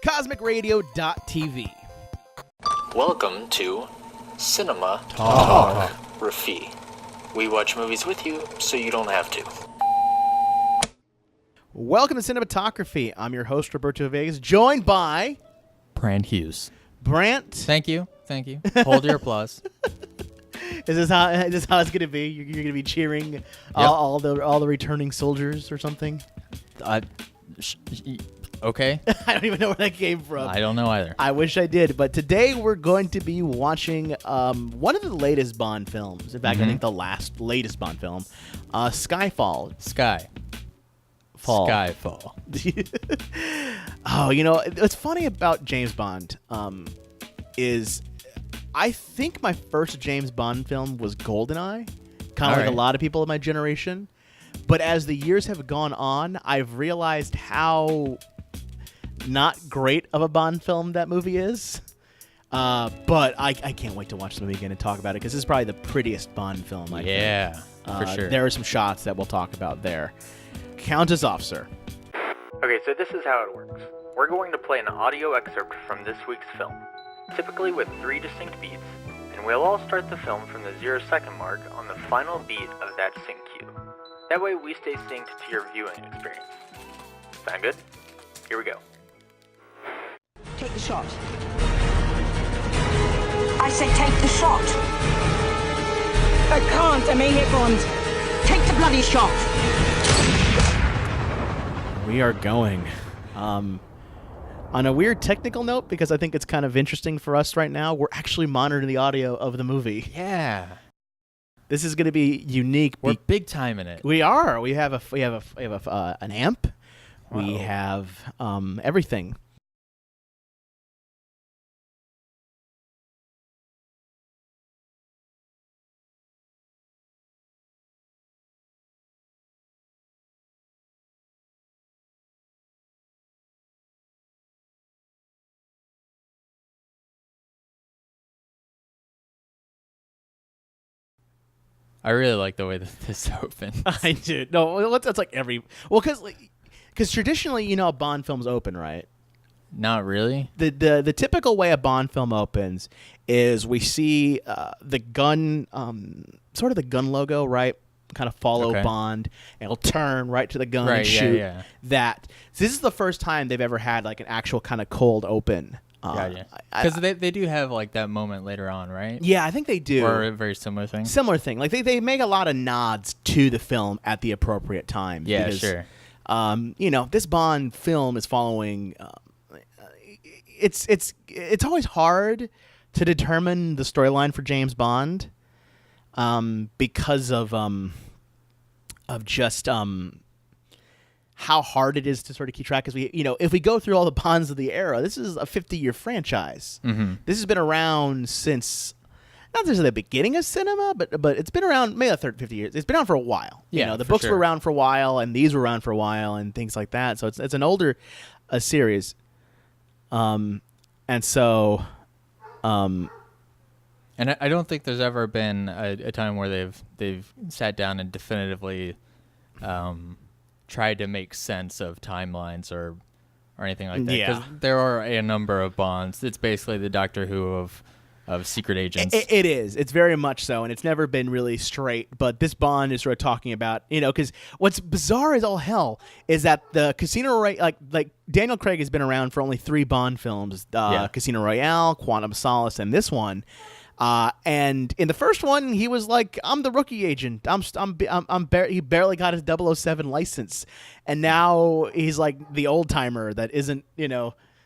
CosmicRadio.TV. Welcome to Cinematalkraphy. We watch movies with you so you don't have to. Welcome to Cinematography. I'm your host, Roberto Vegas, joined by Brandt Hughes. Brandt. Thank you. Hold your applause. Is this how it's going to be? You're going to be cheering all the returning soldiers or something? Okay. I don't even know where that came from. I don't know either. I wish I did. But today we're going to be watching one of the latest Bond films. In fact, I think the latest Bond film, Skyfall. Skyfall. Oh, you know, what's funny about James Bond is I think my first James Bond film was GoldenEye, kind of like a lot of people of my generation. But as the years have gone on, I've realized how not great of a Bond film that movie is. But I can't wait to watch the movie again and talk about it because this is probably the prettiest Bond film I think. For sure. There are some shots that we'll talk about there. Count us off, sir. Okay, so this is how it works. We're going to play an audio excerpt from this week's film, typically with 3 distinct beats, and we'll all start the film from the 0-second mark on the final beat of that sync cue. That way we stay synced to your viewing experience. Sound good? Here we go. Take the shot. I say take the shot. I can't, I may hit Bond. Take the bloody shot. We are going. On a weird technical note, because I think it's kind of interesting for us right now, we're actually monitoring the audio of the movie. Yeah. This is going to be unique. We're big time in it. We are. We have an amp. Wow. We have everything. I really like the way that this opens. I do. No, that's like every... Well, because traditionally, you know, Bond films open, right? Not really. The typical way a Bond film opens is we see the gun, sort of the gun logo, right? Kind of follow Bond, and it'll turn right to the gun and shoot that. So this is the first time they've ever had like an actual kind of cold open. Because they do have like that moment later on, right? Yeah, I think they do. Or a very similar thing. Similar thing. Like they make a lot of nods to the film at the appropriate times. Yeah, because, sure. You know, this Bond film is following. It's always hard to determine the storyline for James Bond, because of just how hard it is to sort of keep track. Because if we go through all the Bonds of the era, this is a 50-year franchise. Mm-hmm. This has been around since not just the beginning of cinema, but it's been around maybe 50 years. It's been around for a while. Yeah, the books were around for a while, and these were around for a while, and things like that. So it's an older series, and so. And I don't think there's ever been a time where they've sat down and definitively tried to make sense of timelines or anything like that. Because there are a number of Bonds. It's basically the Doctor Who of secret agents. It is. It's very much so, and it's never been really straight. But this Bond is sort of talking about, because what's bizarre as all hell is that the Casino Royale, like Daniel Craig has been around for only 3 Bond films: Casino Royale, Quantum of Solace, and this one. And in the first one, he was like, "I'm the rookie agent. He barely got his 007 license," and now he's like the old timer that isn't,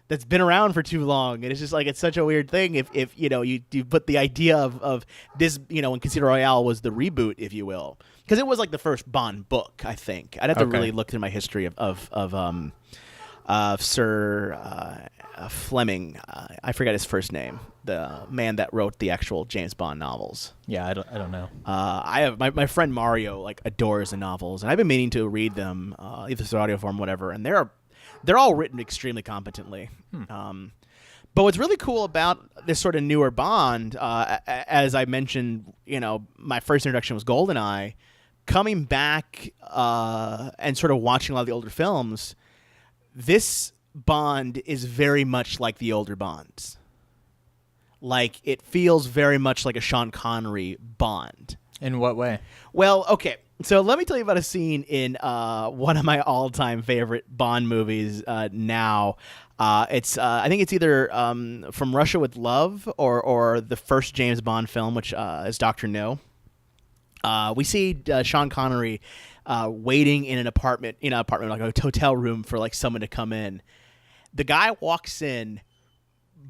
that's been around for too long. And it's just like it's such a weird thing if you put the idea of this, when Casino Royale was the reboot, if you will, because it was like the first Bond book. I think I'd have to really look through my history of Sir Fleming. I forget his first name. The man that wrote the actual James Bond novels. Yeah, I don't know. I have my friend Mario adores the novels, and I've been meaning to read them, either through audio form, whatever. And they're all written extremely competently. But what's really cool about this sort of newer Bond, as I mentioned, my first introduction was GoldenEye. Coming back and sort of watching a lot of the older films, this Bond is very much like the older Bonds. Like, it feels very much like a Sean Connery Bond. In what way? Well, okay. So let me tell you about a scene in one of my all-time favorite Bond movies now. It's I think it's either From Russia with Love or the first James Bond film, which is Dr. No. We see Sean Connery waiting in an apartment, like a hotel room for like someone to come in. The guy walks in,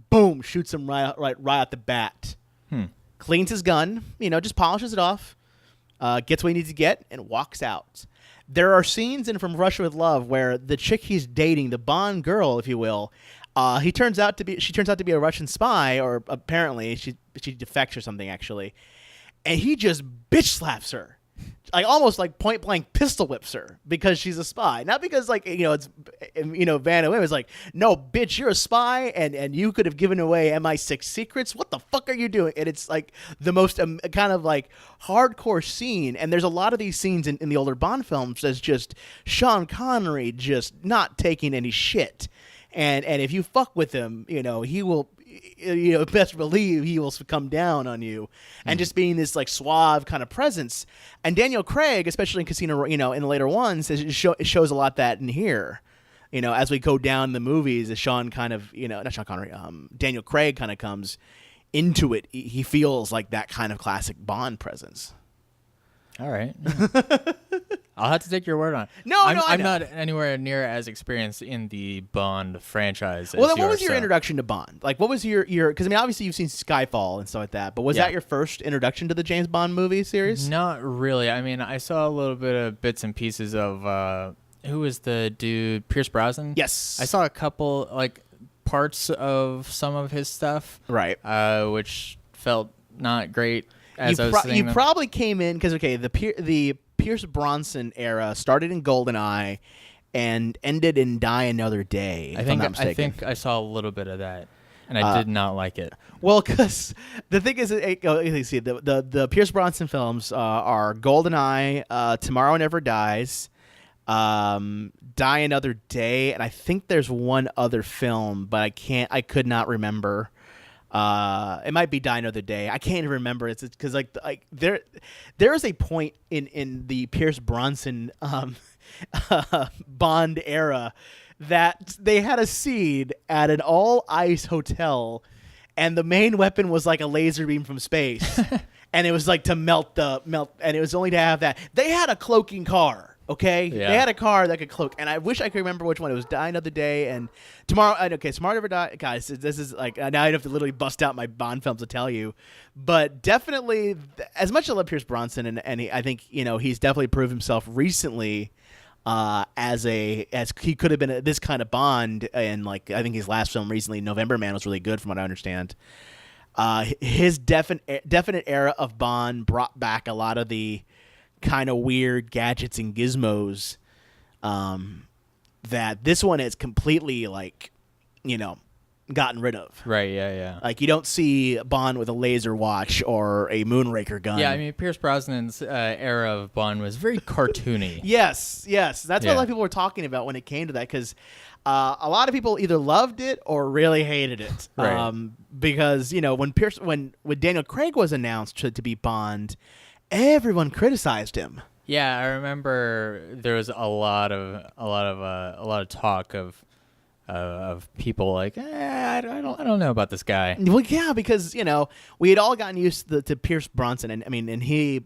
boom, shoots him right out the bat. Cleans his gun, just polishes it off, gets what he needs to get, and walks out. There are scenes in From Russia with Love where the chick he's dating, the Bond girl, if you will, she turns out to be a Russian spy, or apparently she defects or something, actually, and he just bitch slaps her. Like, almost like point blank pistol whips her because she's a spy. Not because it's Van It's like, no, bitch, you're a spy and you could have given away MI6 secrets. What the fuck are you doing? And it's like the most kind of like hardcore scene. And there's a lot of these scenes in the older Bond films that's just Sean Connery just not taking any shit. And if you fuck with him, he will, best believe he will come down on you, and just being this like suave kind of presence. And Daniel Craig, especially in Casino, in the later ones, it shows a lot that in here. As we go down the movies, as Sean kind of, not Sean Connery, Daniel Craig kind of comes into it. He feels like that kind of classic Bond presence. All right. I'll have to take your word on it. I'm not anywhere near as experienced in the Bond franchise. Well, then what was your introduction to Bond? Like, what was your because, obviously you've seen Skyfall and stuff like that, but was that your first introduction to the James Bond movie series? Not really. I saw a little bit of bits and pieces of, who was the dude? Pierce Brosnan? Yes. I saw a couple, like, parts of some of his stuff. Right. Which felt not great. You probably came in because the Pierce Bronson era started in GoldenEye and ended in Die Another Day. I think I saw a little bit of that, and I did not like it. Well, because the thing is, see, the Pierce Bronson films are GoldenEye, Tomorrow Never Dies, Die Another Day, and I think there's one other film, but I could not remember. It might be Die Another Day. I can't even remember. It's because there is a point in the Pierce Bronson Bond era that they had a scene at an all ice hotel, and the main weapon was like a laser beam from space, and it was like to melt, and it was only to have that. They had a cloaking car. Okay, yeah. They had a car that could cloak, and I wish I could remember which one. It was Die Another Day and Tomorrow. Okay, Tomorrow Never Die. Guys, this is like now I'd have to literally bust out my Bond films to tell you, but definitely, as much as I love Pierce Bronson, and I think he's definitely proved himself recently as he could have been this kind of Bond, and like I think his last film recently, November Man, was really good from what I understand. His definite era of Bond brought back a lot of the kind of weird gadgets and gizmos that this one is completely gotten rid of. Right, yeah. Like, you don't see Bond with a laser watch or a Moonraker gun. Yeah, Pierce Brosnan's era of Bond was very cartoony. Yes. That's what a lot of people were talking about when it came to that, because a lot of people either loved it or really hated it. Right. Because, when Daniel Craig was announced to be Bond, everyone criticized him. Yeah, I remember there was a lot of talk of people like, I don't know about this guy. Well, yeah, because we had all gotten used to Pierce Bronson, and he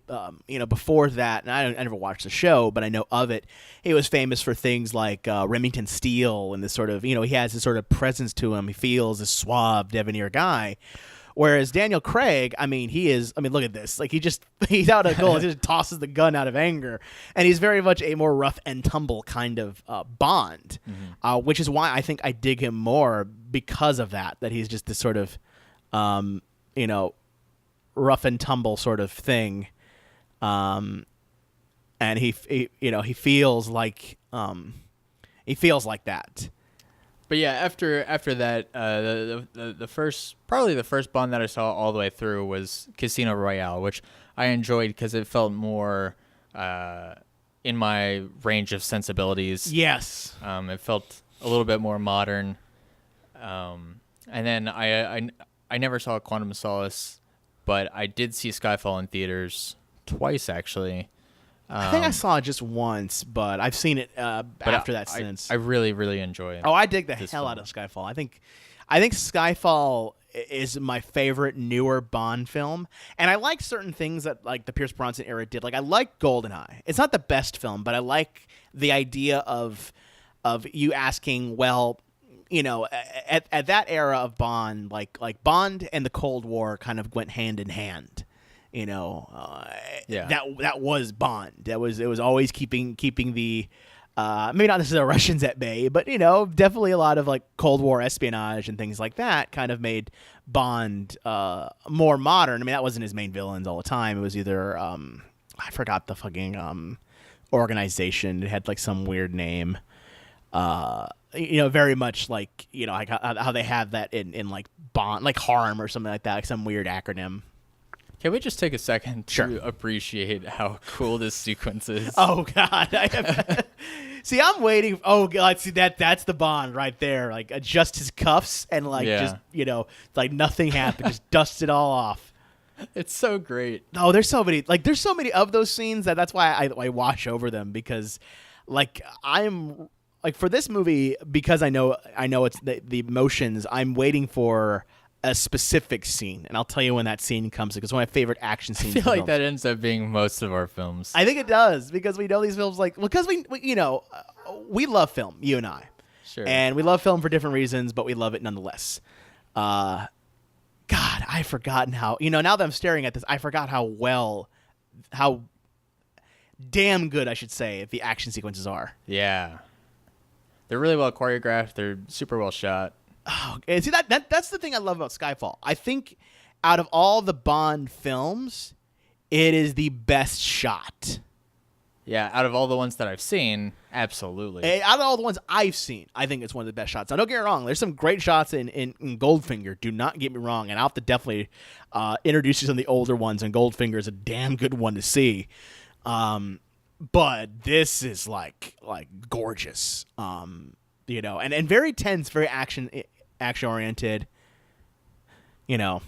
before that, and I never watched the show, but I know of it. He was famous for things like Remington Steele and this sort of he has this sort of presence to him. He feels this suave, debonair guy. Whereas Daniel Craig, he is, look at this. Like, he's out of goal. He just tosses the gun out of anger. And he's very much a more rough and tumble kind of Bond, which is why I think I dig him more because of that he's just this sort of, rough and tumble sort of thing. And he feels like that. But yeah, after that, the first Bond that I saw all the way through was Casino Royale, which I enjoyed because it felt more in my range of sensibilities. Yes, it felt a little bit more modern. And then I never saw Quantum of Solace, but I did see Skyfall in theaters twice actually. I think I saw it just once, but I've seen it after that since. I really, really enjoy it. Oh, I dig the hell film. out of Skyfall. I think Skyfall is my favorite newer Bond film, and I like certain things that like the Pierce Brosnan era did. Like I like GoldenEye. It's not the best film, but I like the idea of you asking, well, you know, at that era of Bond, like Bond and the Cold War kind of went hand in hand. You know, that was Bond. It was always keeping the maybe not necessarily the Russians at bay, but you know, definitely a lot of like Cold War espionage and things like that kind of made Bond more modern. I mean, that wasn't his main villains all the time. It was either I forgot the fucking organization. It had like some weird name. You know, very much like, you know, like how they have that in like Bond, like Harm or something like that, like some weird acronym. Can we just take a second Sure. to appreciate how cool this sequence is? Oh God! See, I'm waiting. Oh God! See that's the Bond right there. Like adjust his cuffs and like just, you know, like nothing happened. Just dust it all off. It's so great. Oh, there's so many of those scenes that's why I watch over them, because like I'm like for this movie, because I know it's the emotions. I'm waiting for a specific scene, and I'll tell you when that scene comes, because it's one of my favorite action scenes. I feel like that ends up being most of our films. I think it does, because we know these films because we you know, we love film, you and I. Sure. And we love film for different reasons, but we love it nonetheless. God, I've forgotten how, you know, now that I'm staring at this, I forgot how damn good, I should say, the action sequences are. Yeah. They're really well choreographed. They're super well shot. Oh, and see that's the thing I love about Skyfall. I think out of all the Bond films, it is the best shot. Yeah, out of all the ones that I've seen, absolutely. Out of all the ones I've seen, I think it's one of the best shots. Now, don't get me wrong. There's some great shots in Goldfinger. Do not get me wrong. And I'll have to definitely introduce you to some of the older ones, and Goldfinger is a damn good one to see. But this is like gorgeous. You know, and very tense, very action oriented. You know,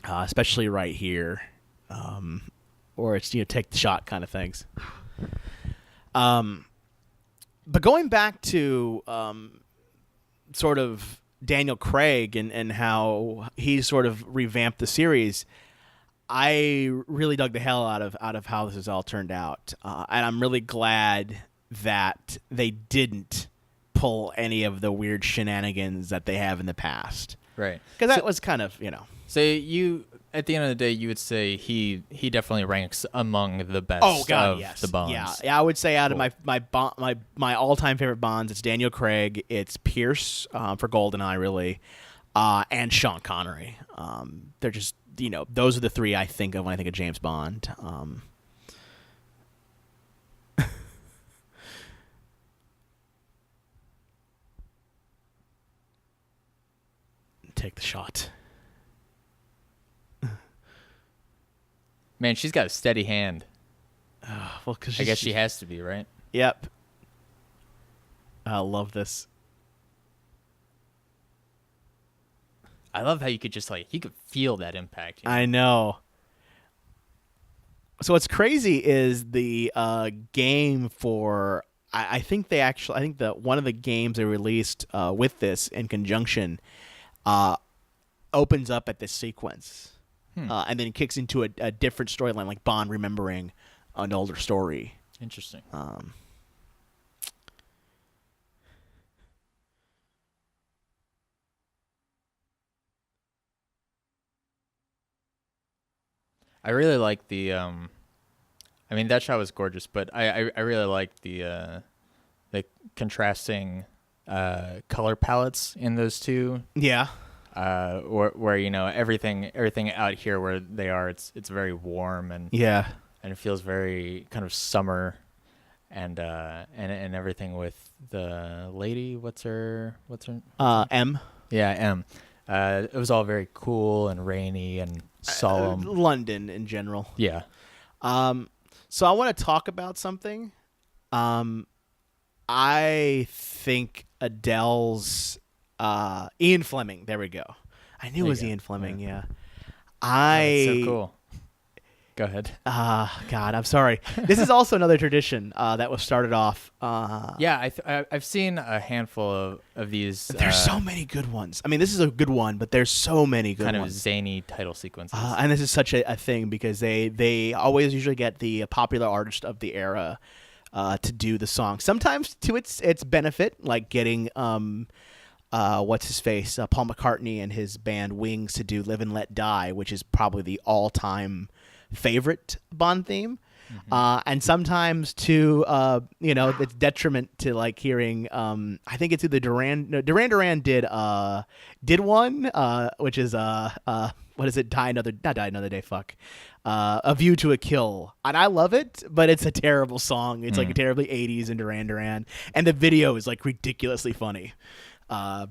especially right here. Or it's, you know, take the shot kind of things. But going back to sort of Daniel Craig and how he sort of revamped the series, I really dug the hell out of how this has all turned out, and I'm really glad that they didn't pull any of the weird shenanigans that they have in the past. Right. Because that was kind of, you know. So you, at the end of the day, you would say he definitely ranks among the best of yes. the Bonds. Yeah, I would say out of my all-time favorite Bonds, it's Daniel Craig, it's Pierce for GoldenEye, really, and Sean Connery. They're just, you know, those are the three I think of when I think of James Bond. Take the shot. Man, she's got a steady hand. Well, because I guess she has to be, right? Yep. I love this. I love how you could just you could feel that impact. You know? I know. So what's crazy is the game for I think that one of the games they released with this in conjunction opens up at this sequence. And then kicks into a different storyline, like Bond remembering an older story. Interesting. I really like the. I mean, that shot was gorgeous, but I really like the contrasting color palettes in those two. Yeah. Where you know everything out here where they are, it's very warm and it feels very kind of summer, and everything with the lady. What's her? M. Yeah, M. It was all very cool and rainy and solemn. London in general. Yeah. So I want to talk about something. I think Adele's Ian Fleming. There we go. I knew it was Ian Fleming. Yeah. That's so cool. Go ahead. God, I'm sorry. This is also another tradition that was started off. Yeah, I've seen a handful of these. There's so many good ones. I mean, this is a good one, but there's so many good kind ones. of zany title sequences. And this is such a thing because they always usually get the popular artist of the era to do the song. Sometimes to its benefit, like getting what's his face, Paul McCartney and his band Wings to do "Live and Let Die," which is probably the all-time favorite Bond theme. And sometimes to it's detriment to like hearing I think it's either Duran Duran did one which is what is it, Die Another Day, A View to a Kill, and I love it, but it's a terrible song. It's like terribly 80s and Duran Duran, and the video is like ridiculously funny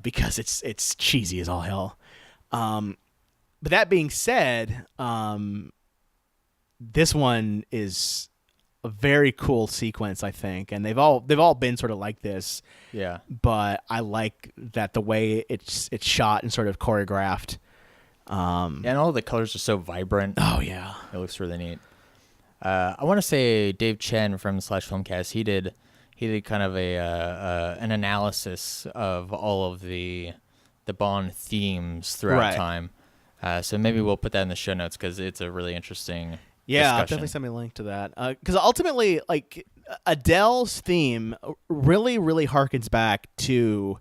because it's cheesy as all hell. But that being said, this one is a very cool sequence, I think, and they've all been sort of like this. Yeah. But I like that the way it's shot and sort of choreographed. And all the colors are so vibrant. Oh yeah, it looks really neat. I want to say Dave Chen from Slash Filmcast. He did kind of an analysis of all of the Bond themes throughout time. So maybe we'll put that in the show notes because it's a really interesting. Yeah, discussion. definitely send me a link to that. Because ultimately, like Adele's theme really, really harkens back to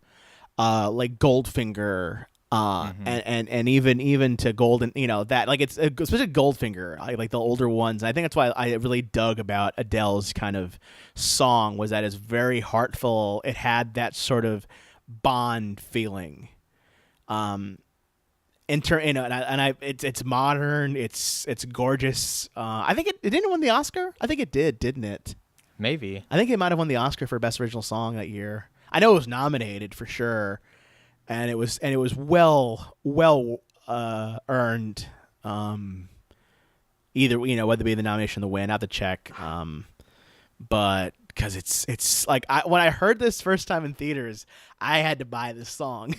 like Goldfinger, and even to Golden. That like it's especially Goldfinger, like the older ones. I think that's why I really dug about Adele's kind of song was that it's very heartful. It had that sort of Bond feeling. It's modern. It's gorgeous. I think it didn't win the Oscar. I think it did, didn't it? Maybe. I think it might have won the Oscar for Best Original Song that year. I know it was nominated for sure, and it was well earned. Either whether it be the nomination or the win, I have to check. But because it's like when I heard this first time in theaters, I had to buy this song.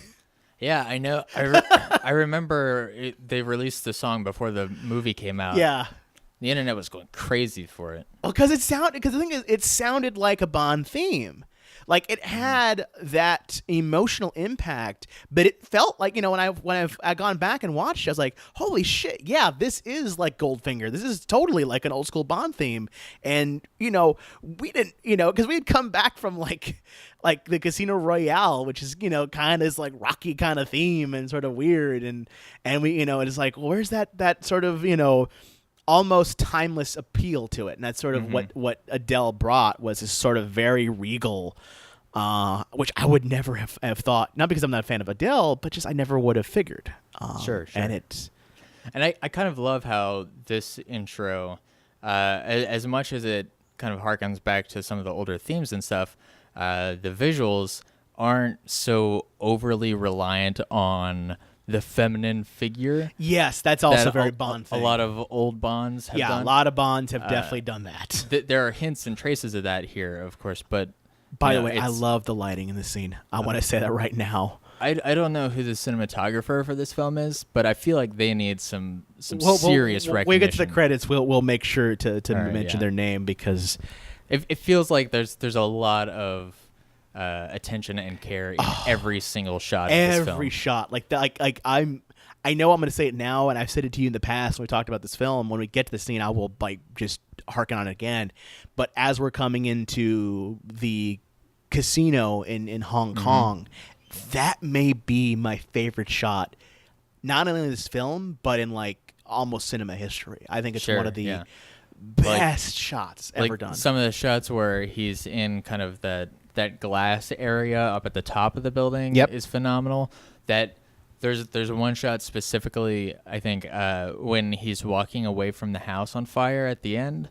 Yeah, I know. I remember they released the song before the movie came out. Yeah. The internet was going crazy for it. Well, because the thing is, it sounded like a Bond theme. Like it had that emotional impact, but it felt like when I've gone back and watched it, I was like, holy shit, yeah, this is like Goldfinger. This is totally like an old school Bond theme. And we didn't because we had come back from like the Casino Royale, which is kind of this like rocky kind of theme and sort of weird, and we it's like, well, where's that sort of almost timeless appeal to it, and that's sort of what Adele brought was this sort of very regal, which I would never have thought. Not because I'm not a fan of Adele, but just I never would have figured. Sure. And I kind of love how this intro, as much as it kind of harkens back to some of the older themes and stuff, the visuals aren't so overly reliant on the feminine figure. Yes, that's also very Bond thing. A lot of old Bonds have done. A lot of Bonds have definitely done that. There are hints and traces of that here, of course, but... By the way, I love the lighting in this scene. I want to say that right now. I don't know who the cinematographer for this film is, but I feel like they need some serious recognition. When we get to the credits, we'll make sure to mention their name because... It feels like there's a lot of... attention and care in every single shot of this film. Every shot. I know I'm going to say it now, and I've said it to you in the past when we talked about this film. When we get to the scene, I will just harken on it again. But as we're coming into the casino in Hong Kong, that may be my favorite shot, not only in this film, but in almost cinema history. I think it's one of the best shots ever done. Some of the shots where he's in kind of that glass area up at the top of the building is phenomenal. That there's one shot specifically, I think, when he's walking away from the house on fire at the end,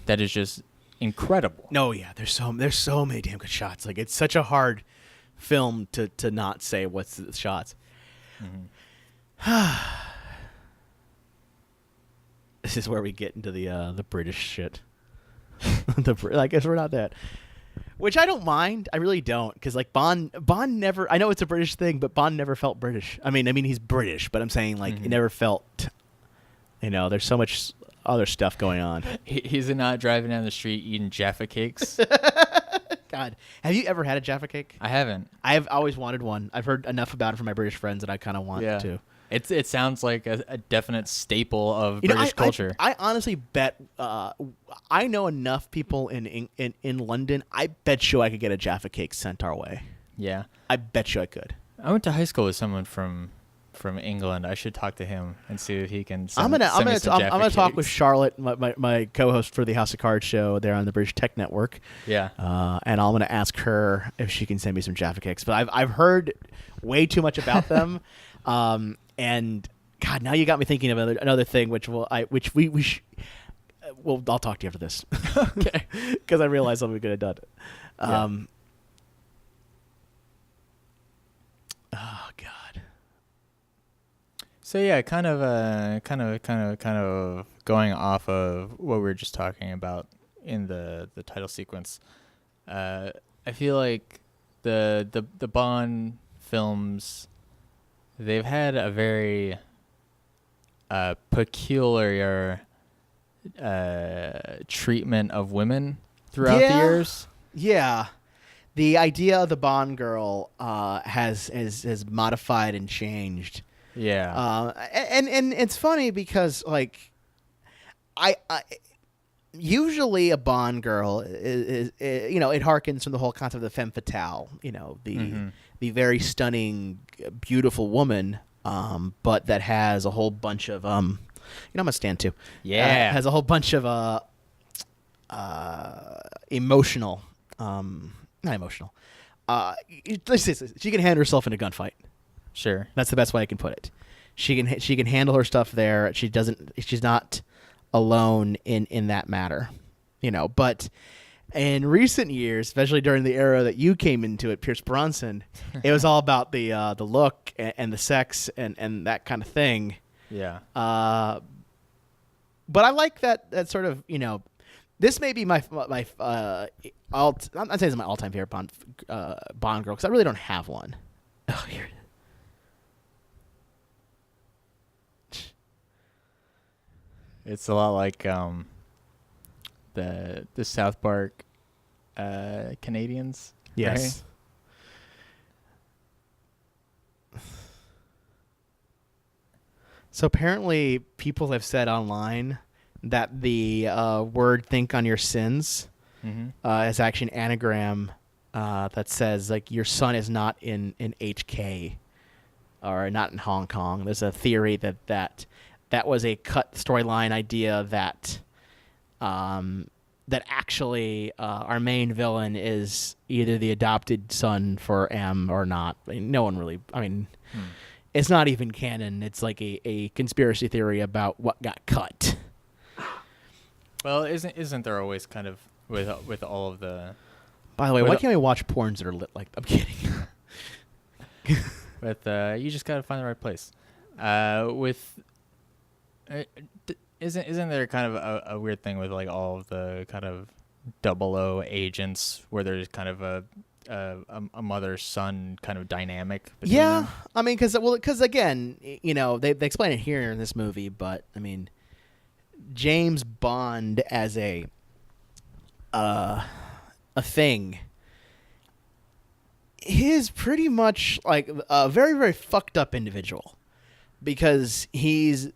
that is just incredible. No, yeah, there's so many damn good shots. Like it's such a hard film to not say what's the shots. This is where we get into the British shit. I guess we're not that. Which I don't mind. I really don't, because like Bond never. I know it's a British thing, but Bond never felt British. I mean he's British, but I'm saying like it never felt. There's so much other stuff going on. He's not driving down the street eating Jaffa cakes. God, have you ever had a Jaffa cake? I haven't. I've always wanted one. I've heard enough about it from my British friends that I kind of want to. It sounds like a definite staple of British culture. I honestly bet I know enough people in London. I bet you I could get a Jaffa cake sent our way. Yeah, I bet you I could. I went to high school with someone from England. I should talk to him and see if he can. I'm gonna talk with Charlotte, my co-host for the House of Cards show there on the British Tech Network. Yeah, and I'm gonna ask her if she can send me some Jaffa cakes. But I've heard way too much about them. And God, now you got me thinking of another thing, I'll talk to you after this. Okay, because I realized something we could have done. Oh God. So yeah, kind of going off of what we were just talking about in the title sequence. I feel like the Bond films, they've had a very peculiar treatment of women throughout the years. Yeah. The idea of the Bond girl has modified and changed. Yeah. And it's funny because like I usually a Bond girl is it harkens from the whole concept of the femme fatale, the very stunning, beautiful woman, but that has a whole bunch of I'm gonna stand too. Yeah, has a whole bunch of emotional, not emotional. Let's say this, she can handle herself in a gunfight. Sure, that's the best way I can put it. She can handle her stuff there. She's not alone in that matter, but in recent years, especially during the era that you came into it, Pierce Bronson, it was all about the look and the sex and that kind of thing. Yeah. But I like that sort of, this may be my I'm not saying it's my all-time favorite Bond girl, because I really don't have one. Oh, here it is. It's a lot like the South Park Canadians. Yes. Right? So apparently people have said online that the word "think on your sins" is actually an anagram that says like your son is not in HK or not in Hong Kong. There's a theory that was a cut storyline idea that actually our main villain is either the adopted son for M or not. I mean, no one really. I mean, it's not even canon. It's like a conspiracy theory about what got cut. Well, isn't there always kind of with all of the? By the way, why can't we watch porns that are lit like? I'm kidding. With you just gotta find the right place. Isn't there kind of a weird thing with like all of the kind of 00 agents where there's kind of a mother-son kind of dynamic between them? I mean, because again, they explain it here in this movie, but I mean, James Bond as a thing, he is pretty much like a very, very fucked up individual, because he's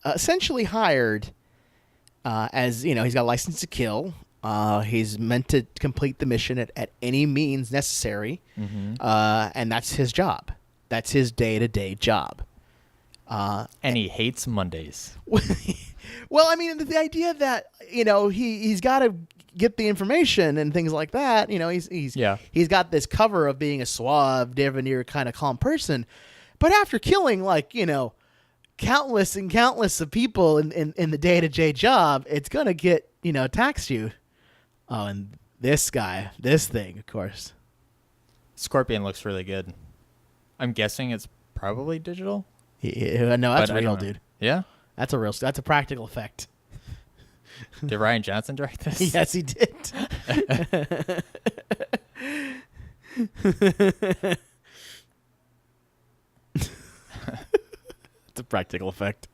essentially hired as he's got a license to kill. He's meant to complete the mission at any means necessary, and that's his job. That's his day-to-day job. And he hates Mondays. Well, I mean, the idea that he's got to get the information and things like that. He's got this cover of being a suave, debonair kind of calm person, but after killing countless and countless of people in the day-to-day job, it's gonna get tax you. Oh, and this thing, of course. Scorpion looks really good. I'm guessing it's probably digital. Yeah, no, that's real, dude. Yeah, that's a practical effect. Did Rian Johnson direct this? Yes, he did. It's a practical effect.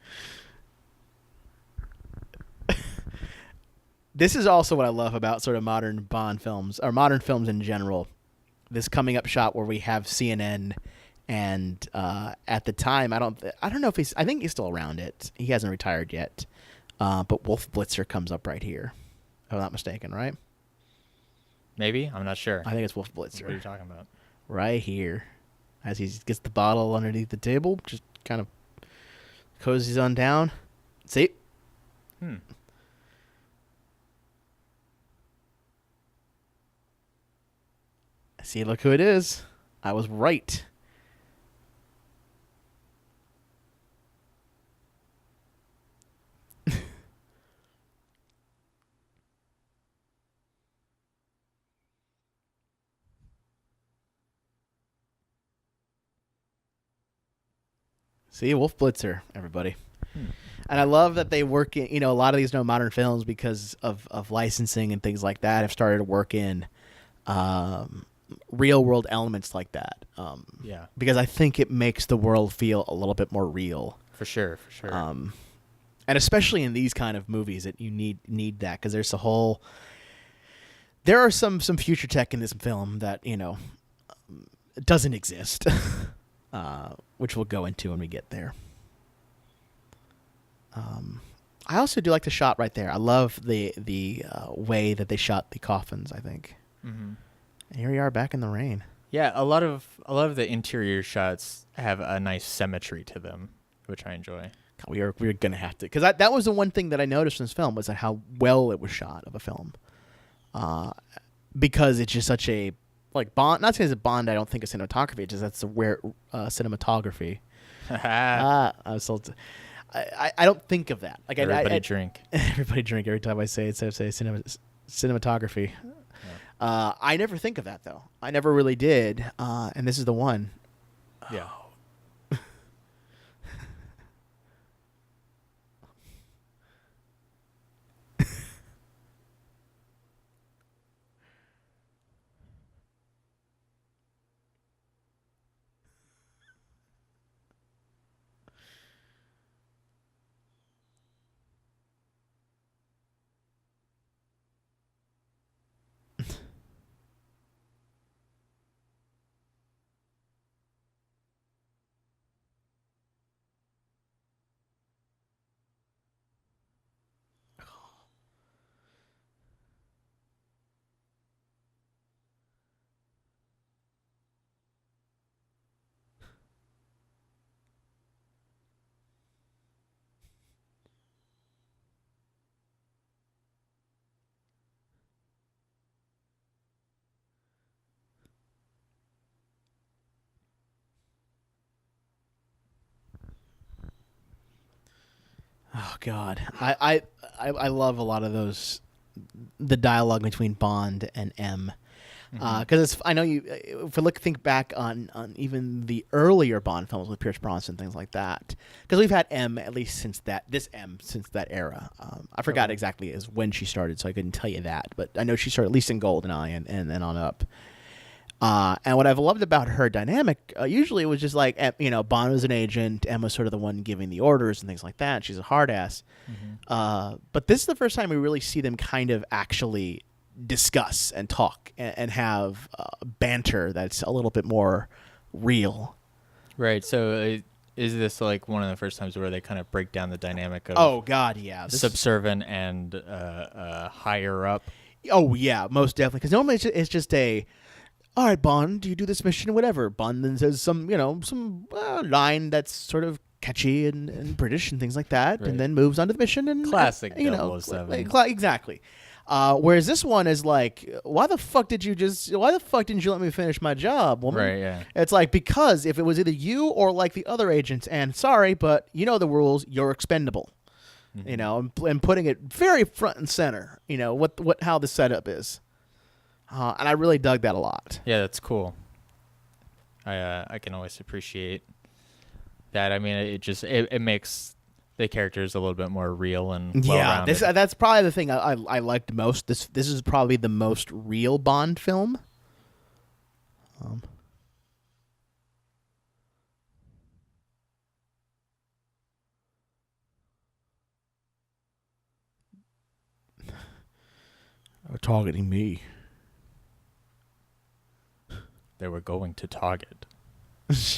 This is also what I love about sort of modern Bond films, or modern films in general. This coming up shot where we have CNN, and at the time, I don't know if I think he's still around it. He hasn't retired yet. But Wolf Blitzer comes up right here. If I'm not mistaken, right? Maybe? I'm not sure. I think it's Wolf Blitzer. What are you talking about? Right here. As he gets the bottle underneath the table, just kind of cozies on down. See? See, look who it is. I was right. See, Wolf Blitzer, everybody. And I love that they work in, a lot of these modern films, because of licensing and things like that, have started to work in real world elements like that. Yeah. Because I think it makes the world feel a little bit more real. For sure. And especially in these kind of movies, that you need that, because there are some future tech in this film that doesn't exist, which we'll go into when we get there. I also do like the shot right there. I love the way that they shot the coffins, I think. Mm-hmm. And here we are back in the rain. Yeah, a lot of the interior shots have a nice symmetry to them, which I enjoy. We're gonna have to, because that was the one thing that I noticed in this film, was that how well it was shot of a film. Because it's just such a Bond. Not saying it's a Bond. I don't think of cinematography. It's just that's where cinematography. I don't think of that. Everybody drink. Everybody drink every time I say it. So I say cinematography. Yeah. I never think of that though. I never really did. And this is the one. Yeah. Oh God, I love a lot of those, the dialogue between Bond and M, because I know you. If we think back on even the earlier Bond films with Pierce Brosnan, things like that, because we've had M at least since that era. I forgot exactly as when she started, so I couldn't tell you that, but I know she started at least in GoldenEye and then on up. And what I've loved about her dynamic, usually it was just like, Bond was an agent, M was sort of the one giving the orders and things like that. She's a hard ass. Mm-hmm. But this is the first time we really see them kind of actually discuss and talk and have banter that's a little bit more real. Right. So is this one of the first times where they kind of break down the dynamic of oh God, yeah, subservient and higher up? Oh yeah, most definitely. Because normally it's just a, all right, Bond, do you do this mission? Whatever. Bond then says some line that's sort of catchy and British and things like that, right. And then moves on to the mission. And classic 007. Exactly. Whereas this one is like, why the fuck didn't you let me finish my job, woman? Right, yeah. It's like, because if it was either you or like the other agents, and sorry, but you know the rules, you're expendable. Mm-hmm. And putting it very front and center, how the setup is. And I really dug that a lot. Yeah, that's cool. I can always appreciate that. I mean, it makes the character is a little bit more real and Yeah, well-rounded. that's probably the thing I liked most. This is probably the most real Bond film. Targeting me. They were going to Target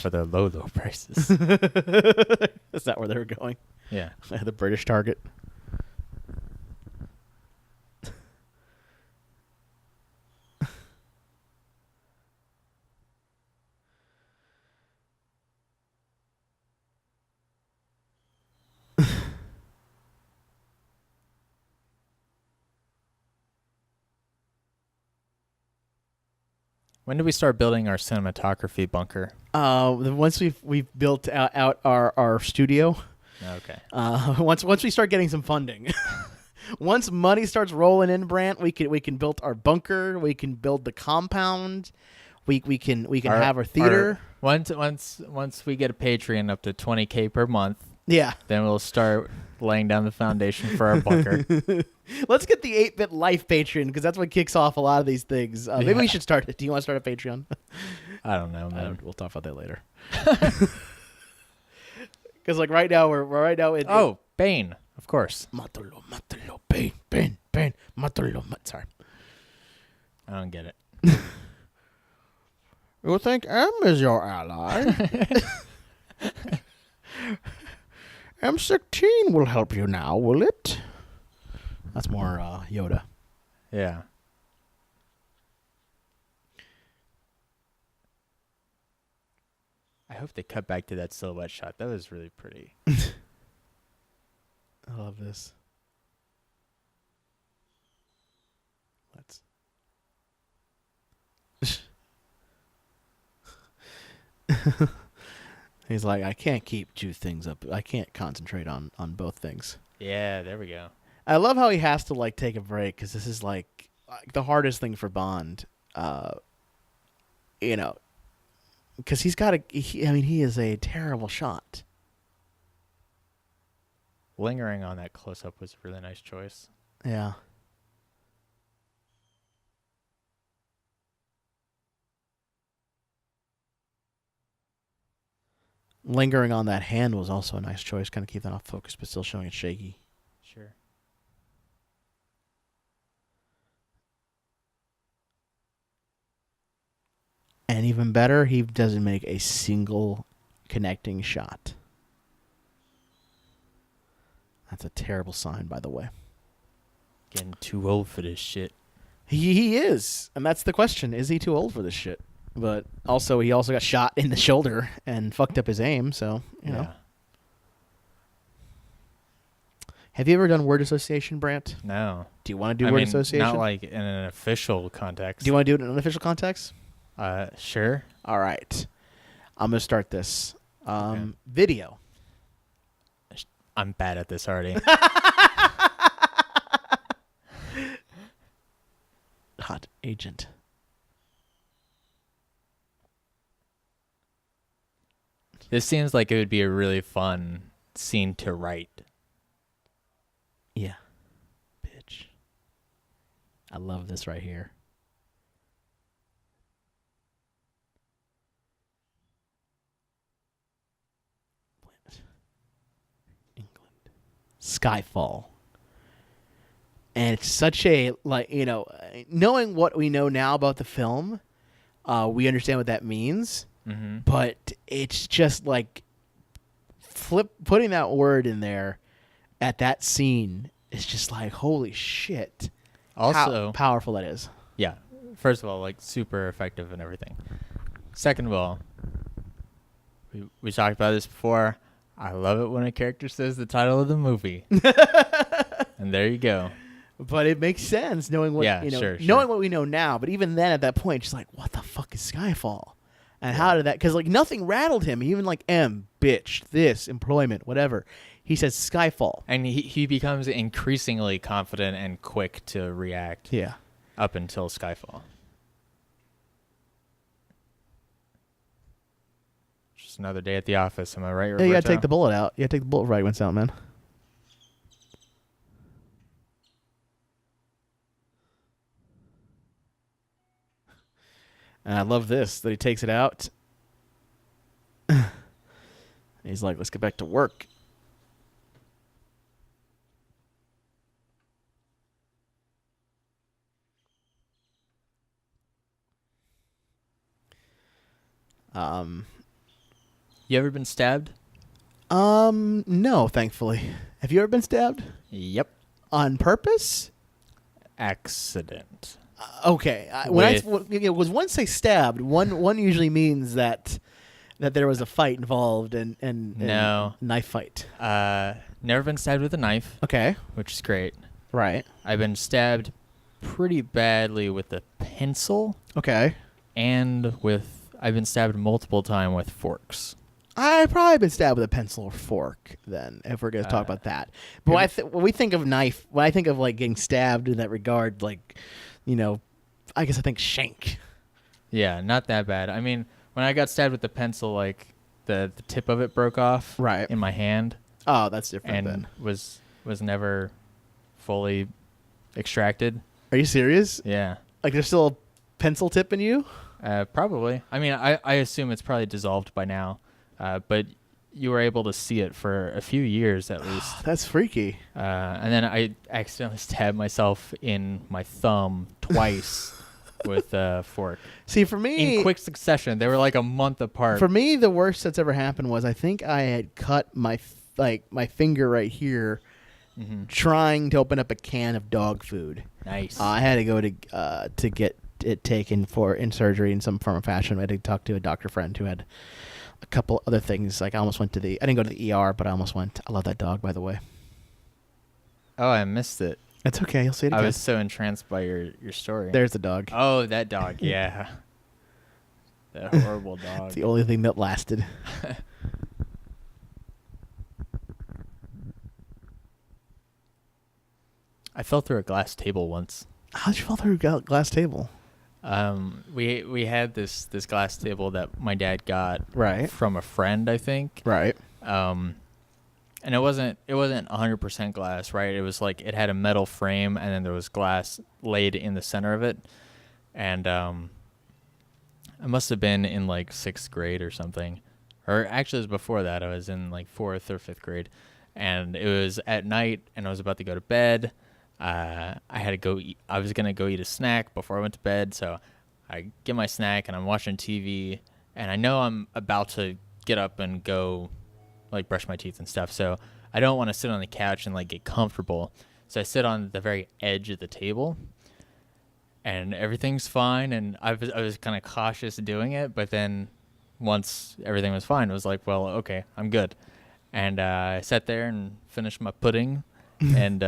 for their low prices. Is that where they were going? Yeah. The British Target. When do we start building our cinematography bunker? Once we've built out our studio. Okay. Once we start getting some funding. Once money starts rolling in, Brandt, we can build our bunker. We can build the compound. We can have our theater. Once we get a Patreon up to $20K per month, Yeah. then we'll start laying down the foundation for our bunker. Let's get the 8-Bit Life Patreon because that's what kicks off a lot of these things. Maybe we should start it. Do you want to start a Patreon? I don't know, man. We'll talk about that later. Because like right now we're Bane, of course. Matalo, Bane, Matalo, sorry. I don't get it. You think M is your ally? M16 will help you now, will it? That's more Yoda. Yeah. I hope they cut back to that silhouette shot. That was really pretty. I love this. Let's. He's like, I can't keep two things up. I can't concentrate on both things. Yeah, there we go. I love how he has to like take a break because this is like the hardest thing for Bond. You know, because he's got he is a terrible shot. Lingering on that close-up was a really nice choice. Yeah. Lingering on that hand was also a nice choice. Kind of keep that off focus, but still showing it shaky. Sure. And even better, he doesn't make a single connecting shot. That's a terrible sign, by the way. Getting too old for this shit. He is. And that's the question. Is he too old for this shit? But also, he also got shot in the shoulder and fucked up his aim, so, you know. Have you ever done word association, Brandt? No. Do you want to do word association? Not like in an official context. Do you want to do it in an official context? Sure. All right. I'm going to start this. Okay. Video. I'm bad at this already. Hot agent. This seems like it would be a really fun scene to write. Yeah. Bitch. I love this right here. England. Skyfall. And it's such a, like, you know, knowing what we know now about the film, we understand what that means. Mm-hmm. But it's just like putting that word in there at that scene is just like, holy shit. Also, how powerful that is. Yeah. First of all, like super effective and everything. Second of all, we talked about this before. I love it when a character says the title of the movie. And there you go. But it makes sense knowing what sure. knowing what we know now. But even then, at that point, just like, what the fuck is Skyfall? And how did that? Because like nothing rattled him. Even like bitch, this employment, whatever. He says Skyfall, and he becomes increasingly confident and quick to react. Yeah. Up until Skyfall. Just another day at the office. Am I right, Roberto? Yeah, you gotta take the bullet out. You gotta take the bullet right when it's out, man. And I love this, that he takes it out. He's like, let's get back to work. You ever been stabbed? No, thankfully. Have you ever been stabbed? Yep. On purpose? Accident. Okay. Was once say stabbed, one usually means that there was a fight involved and No. knife fight. Never been stabbed with a knife. Okay. Which is great. Right. I've been stabbed pretty badly with a pencil, Okay. and I've been stabbed multiple times with forks. I've probably been stabbed with a pencil or fork. Then, if we're gonna talk about that, but when we think of knife, when I think of like getting stabbed in that regard, like, I guess I think shank. Yeah, not that bad. I mean, when I got stabbed with the pencil, like the tip of it broke off in my hand. Oh, that's different and then. was never fully extracted. Are you serious? Yeah. Like there's still a pencil tip in you? Probably. I mean, I assume it's probably dissolved by now, but you were able to see it for a few years at least. That's freaky. And then I accidentally stabbed myself in my thumb twice with a fork. See, for me, in quick succession, they were like a month apart. For me, the worst that's ever happened was I think I had cut my finger right here, trying to open up a can of dog food. Nice. I had to go to get it taken in surgery in some form or fashion. I had to talk to a doctor friend who had a couple other things. Like I didn't go to the ER, but I almost went. I love that dog, by the way. Oh, I missed it. It's okay. You'll see it again. I was so entranced by your story. There's the dog. Oh, that dog. Yeah. That horrible dog. It's the only thing that lasted. I fell through a glass table once. How'd you fall through a glass table? We had this glass table that my dad got from a friend, I think. Right. And it wasn't 100% glass, right? It was like it had a metal frame and then there was glass laid in the center of it. And I must have been in like 6th grade or something. Or actually it was before that. I was in like 4th or 5th grade. And it was at night and I was about to go to bed. I had to go eat. I was going to go eat a snack before I went to bed. So I get my snack and I'm watching TV. And I know I'm about to get up and go like brush my teeth and stuff. So I don't want to sit on the couch and like get comfortable. So I sit on the very edge of the table and everything's fine. And I was kind of cautious doing it. But then once everything was fine, it was like, well, okay, I'm good. And I sat there and finished my pudding. And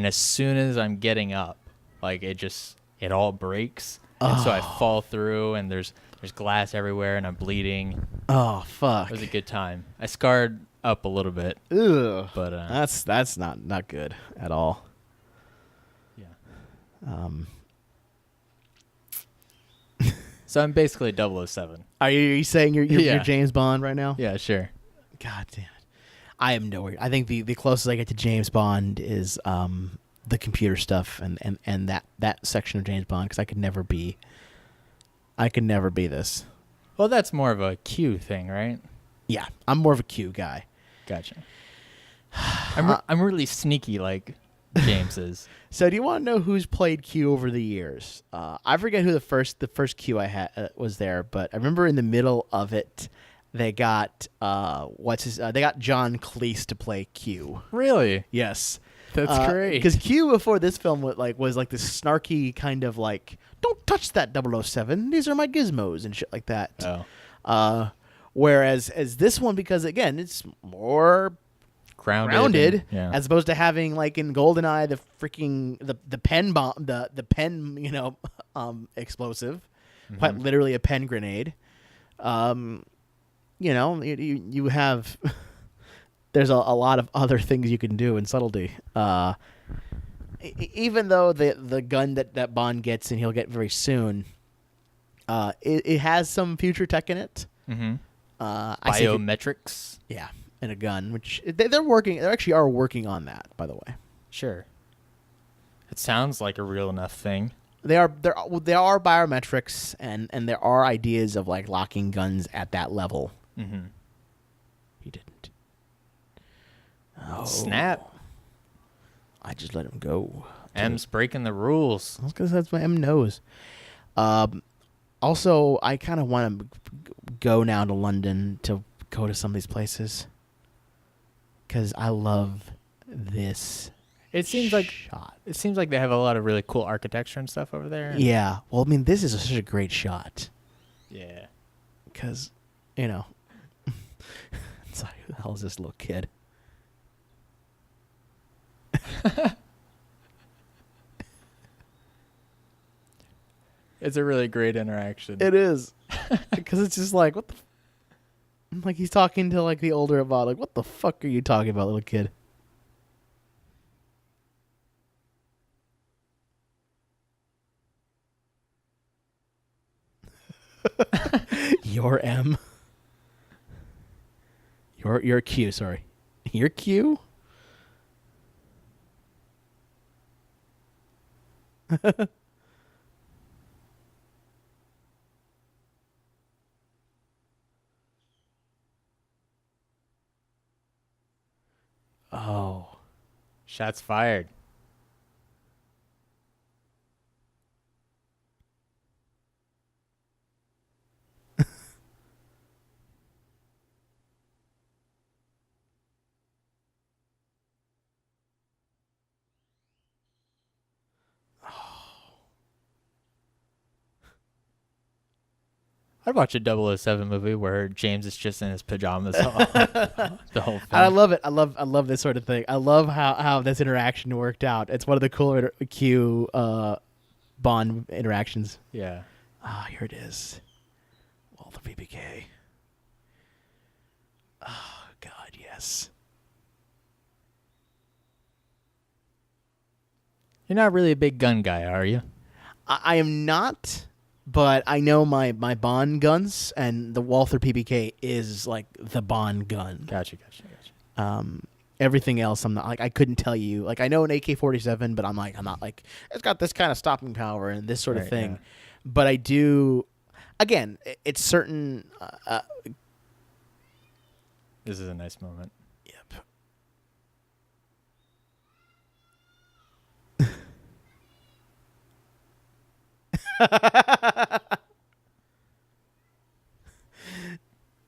as soon as I'm getting up, like it all breaks. And so I fall through and there's glass everywhere and I'm bleeding. Oh, fuck. It was a good time. I scarred up a little bit. Ugh. But that's not good at all. Yeah. So I'm basically 007. Are you saying you're James Bond right now? Yeah, sure. God damn it. I am nowhere. I think the closest I get to James Bond is the computer stuff and that section of James Bond, because I could never be this. Well, that's more of a Q thing, right? Yeah, I'm more of a Q guy. Gotcha. I'm really sneaky like James is. So do you want to know who's played Q over the years? I forget who the first Q I had was there, but I remember in the middle of it they got they got John Cleese to play Q. Really? Yes. That's great. Because Q before this film was like this snarky kind of like, don't touch that 007. These are my gizmos and shit like that. Oh. Whereas as this one, because again it's more grounded and, as opposed to having like in GoldenEye the pen bomb the pen explosive, quite literally a pen grenade. You have. There's a lot of other things you can do in subtlety. Even though the gun that Bond gets and he'll get very soon, it has some future tech in it. Mm-hmm. Biometrics. Yeah, and a gun, which they're working. They actually are working on that, by the way. Sure. It sounds like a real enough thing. They are biometrics, and there are ideas of like locking guns at that level. Mm-hmm. He didn't. Oh. Snap. I just let him go. M's breaking the rules. Because that's what M knows. Also, I kind of want to go now to London to go to some of these places. Because I love this. It seems like they have a lot of really cool architecture and stuff over there. Yeah. Well, I mean, this is such a great shot. Yeah. Because, you know, it's like, who the hell is this little kid? It's a really great interaction. It is. Because it's just like, what the... Like, he's talking to, like, the older Bond. Like, what the fuck are you talking about, little kid? Your M. Your Q, sorry. Your Q? Oh. Shots fired. I'd watch a 007 movie where James is just in his pajamas the whole film. I love it. I love this sort of thing. I love how this interaction worked out. It's one of the cooler Q Bond interactions. Yeah. Ah, here it is. Walter PPK. Oh, God, yes. You're not really a big gun guy, are you? I am not, but I know my Bond guns, and the Walther PPK is like the Bond gun. Gotcha. Everything else, I'm not like, I couldn't tell you. Like, I know an AK-47, but I'm not like it's got this kind of stopping power and this sort of thing. Yeah. But I do. Again, it's certain. This is a nice moment. Yep.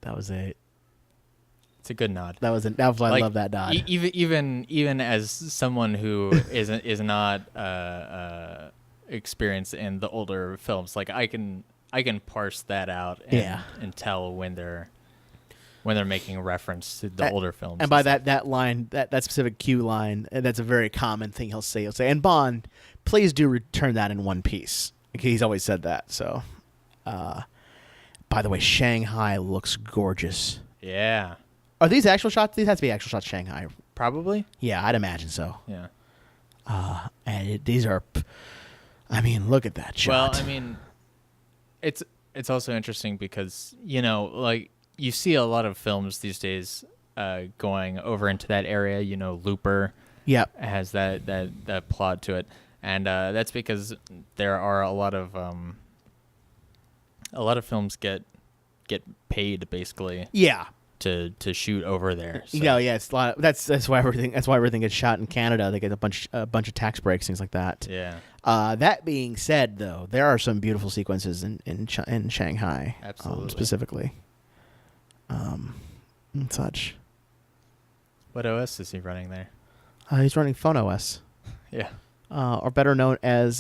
That was it. It's a good nod. That was why Like, I love that nod. Even as someone who is not experienced in the older films, like I can parse that out and tell when they're making a reference to the older films. And by that line, that specific cue line, that's a very common thing he'll say. And Bond, please do return that in one piece. He's always said that. So, by the way, Shanghai looks gorgeous. Yeah. Are these actual shots? These have to be actual shots. Shanghai, Probably. yeah, I'd imagine so. Yeah. And these are, I mean, look at that shot. Well, I mean, it's also interesting because like you see a lot of films these days going over into that area. Looper. Yep. Has that plot to it, and that's because there are a lot of films get paid basically. Yeah. To shoot over there. So. Yeah, it's a lot. That's why everything gets shot in Canada. They get a bunch of tax breaks, things like that. Yeah. That being said, though, there are some beautiful sequences in Shanghai, Absolutely. specifically. And such. What OS is he running there? He's running Phone OS. Yeah. Or better known as.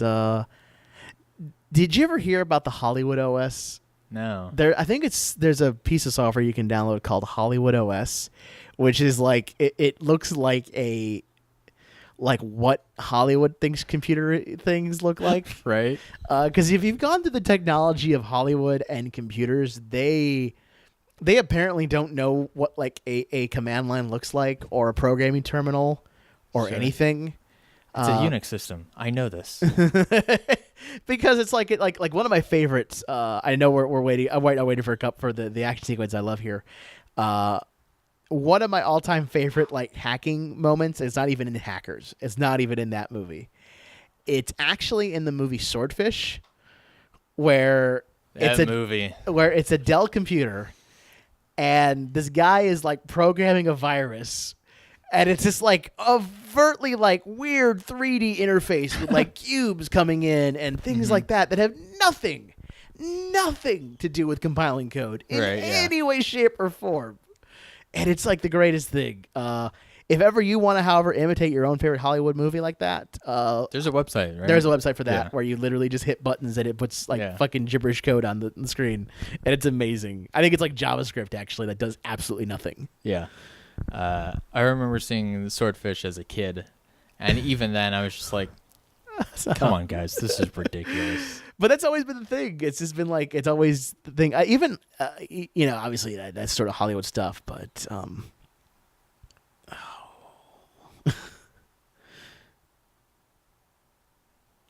Did you ever hear about the Hollywood OS? No. I think there's a piece of software you can download called Hollywood OS, which is like it looks like what Hollywood thinks computer things look like, right? Because if you've gone through the technology of Hollywood and computers, they apparently don't know what like a command line looks like or a programming terminal or anything. It's a Unix system. I know this. Because it's like one of my favorites. I know we're waiting. I'm waiting for a cup for the action sequence I love here. One of my all-time favorite like hacking moments is not even in Hackers. It's not even in that movie. it's actually in the movie Swordfish, where it's a Dell computer, and this guy is like programming a virus, and it's this like overtly like weird 3D interface with like cubes coming in and things like that have nothing to do with compiling code in any way, shape, or form. And it's like the greatest thing. If ever you want to, however, imitate your own favorite Hollywood movie like that, there's a website, right? There's a website for that where you literally just hit buttons and it puts like fucking gibberish code on the screen, and it's amazing. I think it's like JavaScript actually that does absolutely nothing. Yeah, I remember seeing the Swordfish as a kid, and even then I was just like, "Come on, guys, this is ridiculous." But that's always been the thing. It's just been like it's always the thing. Obviously that's sort of Hollywood stuff, but.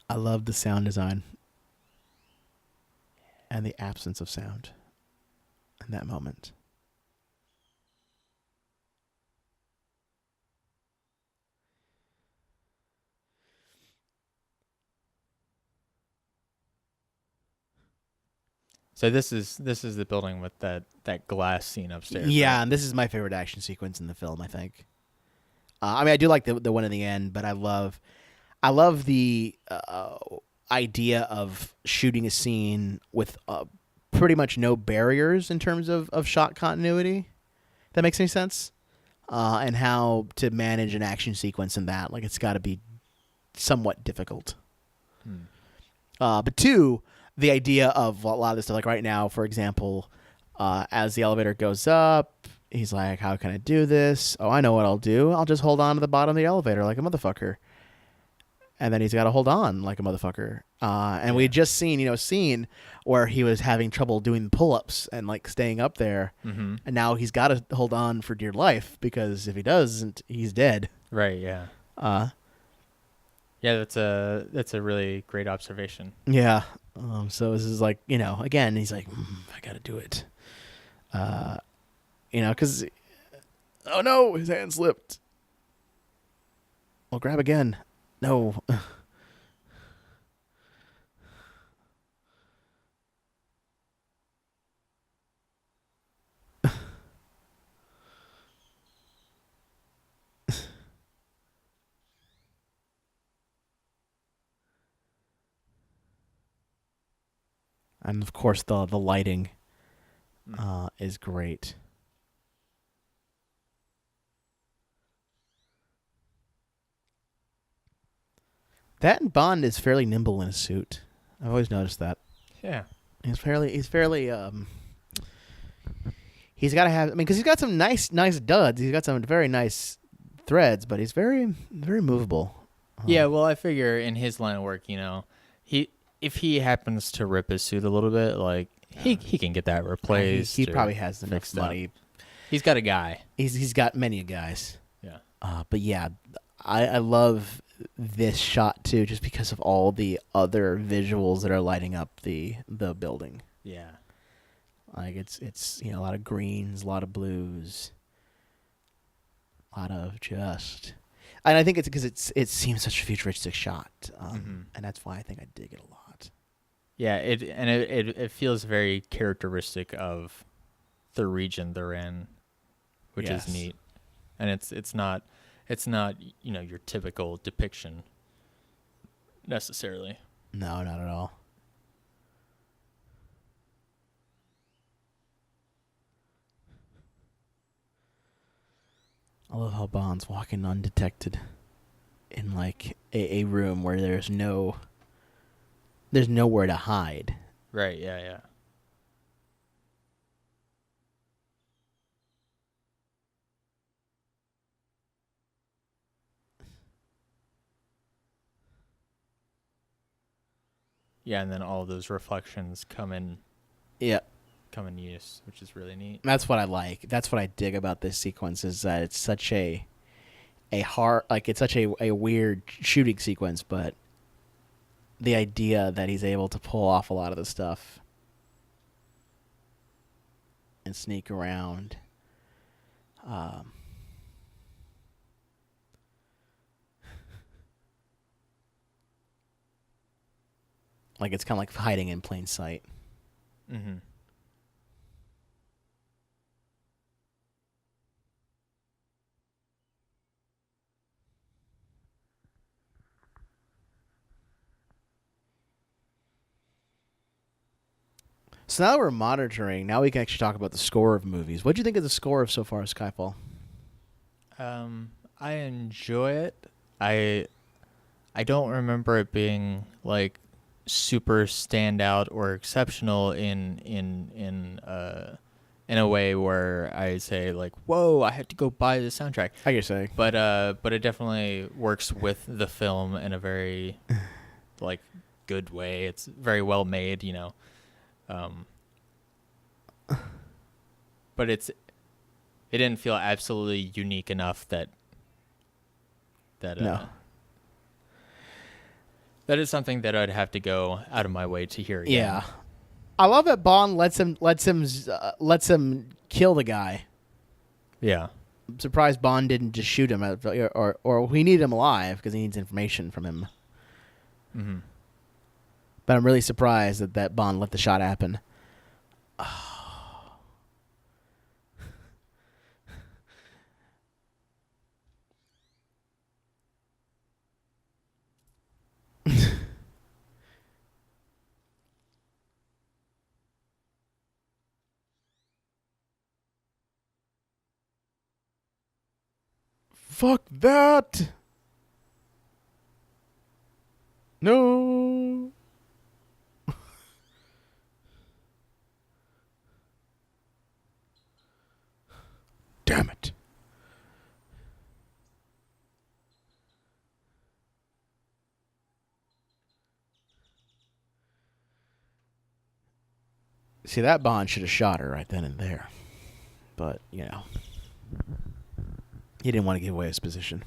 I love the sound design and the absence of sound in that moment. So this is the building with that glass scene upstairs. Yeah, right? and this is my favorite action sequence in the film, I think. I mean, I do like the one in the end, but I love the idea of shooting a scene with pretty much no barriers in terms of shot continuity. That makes any sense? And how to manage an action sequence in that. Like, it's got to be somewhat difficult. But two, the idea of a lot of this stuff, like right now, for example, as the elevator goes up, he's like, how can I do this? Oh, I know what I'll do. I'll just hold on to the bottom of the elevator like a motherfucker. And then he's got to hold on like a motherfucker. And we had just seen, a scene where he was having trouble doing pull-ups and like staying up there. Mm-hmm. And now he's got to hold on for dear life because if he doesn't, he's dead. Right. Yeah. Yeah, that's a really great observation. Yeah. So this is like, again, he's like, I got to do it. Because, oh no, his hand slipped. Well, grab again. No. And of course, the lighting is great. That and Bond is fairly nimble in a suit. I've always noticed that. Yeah. He's fairly he's got to have, because he's got some nice duds. He's got some very nice threads, but he's very, very movable. Yeah, well, I figure in his line of work, if he happens to rip his suit a little bit, like he can get that replaced. He probably has enough money. He's got a guy. He's got many guys. Yeah. But yeah, I love this shot too, just because of all the other visuals that are lighting up the building. Yeah. Like it's a lot of greens, a lot of blues, a lot of just, and I think it's because it seems such a futuristic shot, and that's why I think I dig it a lot. Yeah, it feels very characteristic of the region they're in, which is neat, and it's not your typical depiction necessarily. No, not at all. I love how Bond's walking undetected in like a room where there's nowhere to hide. Right, yeah. Yeah, and then all those reflections come in use, which is really neat. That's what I like. That's what I dig about this sequence, is that it's such a hard, like it's such a weird shooting sequence, but the idea that he's able to pull off a lot of the stuff and sneak around. Like it's kind of like hiding in plain sight. Mm-hmm. So now that we're monitoring, now we can actually talk about the score of movies. What do you think of the score of so far as Skyfall? I enjoy it. I don't remember it being like super standout or exceptional in a way where I say like, whoa, I had to go buy the soundtrack. I guess saying. But it definitely works with the film in a very like good way. It's very well made, you know. But it didn't feel absolutely unique enough that No. that is something that I'd have to go out of my way to hear again. Yeah. I love that Bond lets him kill the guy. Yeah. I'm surprised Bond didn't just shoot him, or he needed him alive because he needs information from him. Mm-hmm. But I'm really surprised that Bond let the shot happen. Fuck that! No! Damn it. See, that Bond should have shot her right then and there. But, you know, he didn't want to give away his position.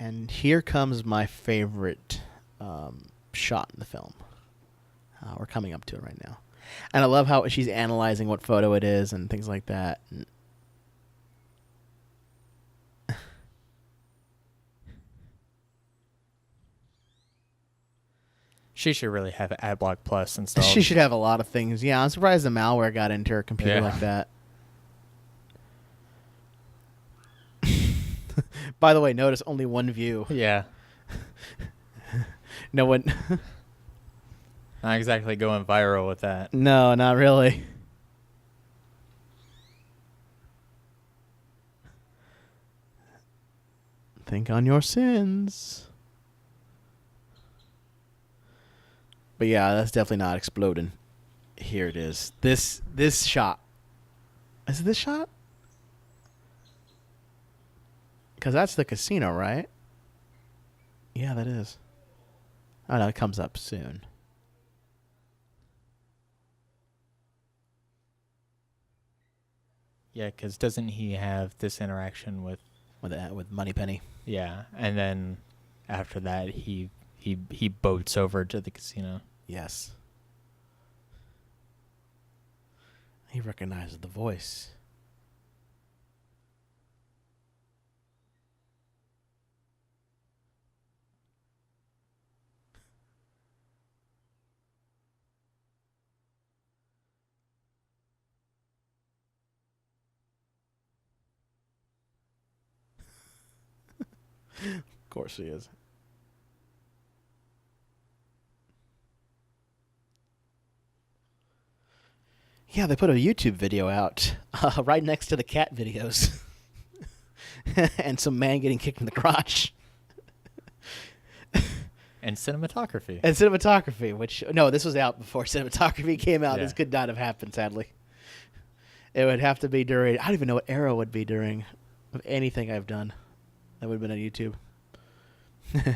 And here comes my favorite shot in the film. We're coming up to it right now. And I love how she's analyzing what photo it is and things like that. And She should really have AdBlock Plus installed. she should have a lot of things. Yeah, I'm surprised the malware got into her computer like that. By the way, notice only one view. Yeah. No one. Not exactly going viral with that. No, not really. Think on your sins. But yeah, that's definitely not exploding. Here it is. This shot. Is it this shot? Because that's the casino, right? Yeah, that is. Oh, no, it comes up soon. Yeah, because doesn't he have this interaction with Moneypenny? Yeah, and then after that, he boats over to the casino. Yes. He recognizes the voice. Of course he is. Yeah, they put a YouTube video out right next to the cat videos. And some man getting kicked in the crotch. And cinematography. And cinematography, which... No, this was out before cinematography came out. Yeah. This could not have happened, sadly. It would have to be during... I don't even know what era it would be during of anything I've done. That would have been on YouTube.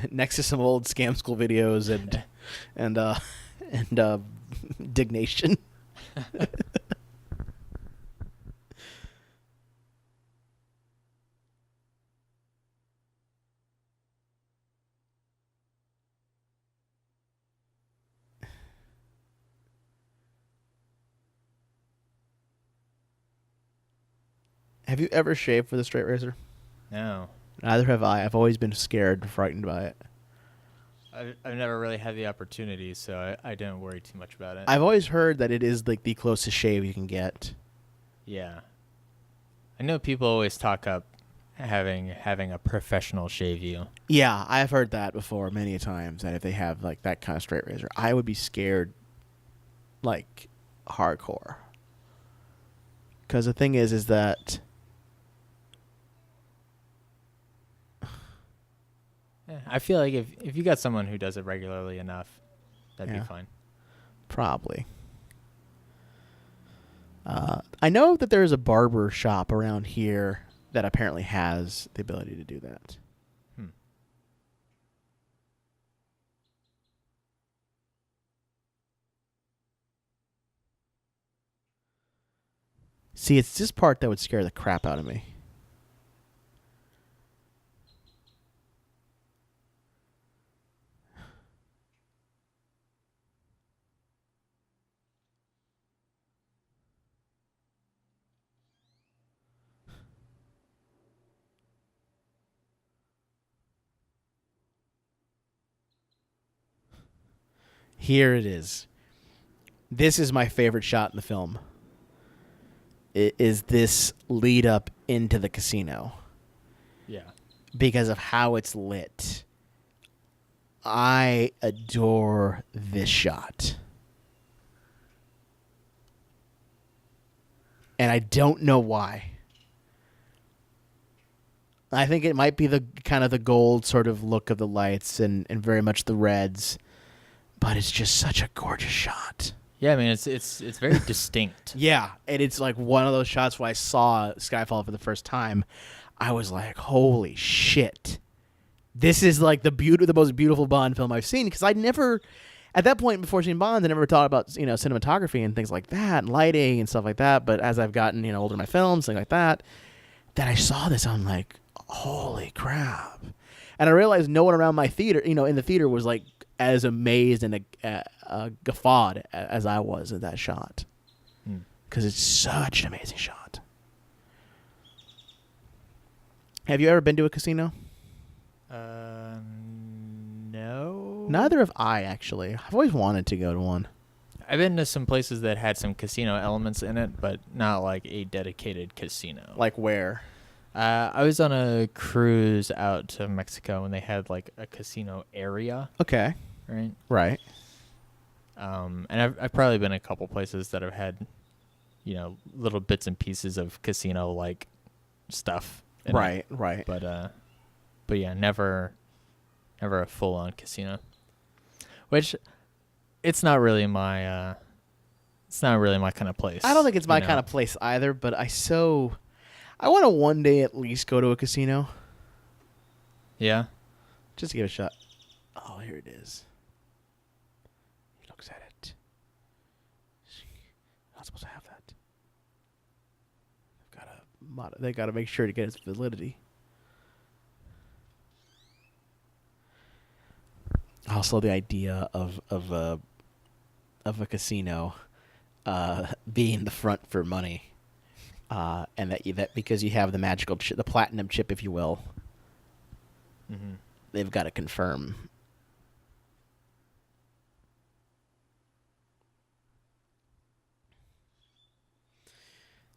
Next to some old Scam School videos and Dignation. Have you ever shaved with a straight razor? No. Neither have I. I've always been scared, frightened by it. I've never really had the opportunity, so I didn't worry too much about it. I've always heard that it is like the closest shave you can get. Yeah. I know people always talk up having a professional shave you. Yeah, I've heard that before many a times, that if they have like that kind of straight razor, I would be scared like hardcore. Because the thing is that Yeah, I feel like if you got someone who does it regularly enough, that'd be fine. Probably. I know that there's a barber shop around here that apparently has the ability to do that. See, it's this part that would scare the crap out of me. Here it is. This is my favorite shot in the film. It is this lead up into the casino. Yeah. Because of how it's lit. I adore this shot. And I don't know why. I think it might be the kind of the gold sort of look of the lights and very much the reds. But it's just such a gorgeous shot. Yeah, I mean it's very distinct. Yeah, and it's like one of those shots where I saw Skyfall for the first time. I was like, holy shit. This is like the most beautiful Bond film I've seen, because I never, at that point before seeing Bond, I never thought about, cinematography and things like that, and lighting and stuff like that. But as I've gotten, older in my films, things like that, then I saw this, I'm like, holy crap. And I realized no one around my theater, in the theater was like as amazed and guffawed as I was at that shot. Because it's such an amazing shot. Have you ever been to a casino? No. Neither have I, actually. I've always wanted to go to one. I've been to some places that had some casino elements in it, but not like a dedicated casino. Like where? I was on a cruise out to Mexico, and they had like a casino area. Okay. Right. Right. And I've probably been a couple places that have had, little bits and pieces of casino like stuff. Right. Right. But yeah, never a full on casino. Which, it's not really my kind of place. I don't think it's my kind of place either, but I want to one day at least go to a casino. Yeah. Just to give it a shot. Oh, here it is. He looks at it. You're not supposed to have that. They gotta make sure to get its validity. Also, the idea of a casino being the front for money. And that because you have the magical chip, the platinum chip, if you will, they've got to confirm.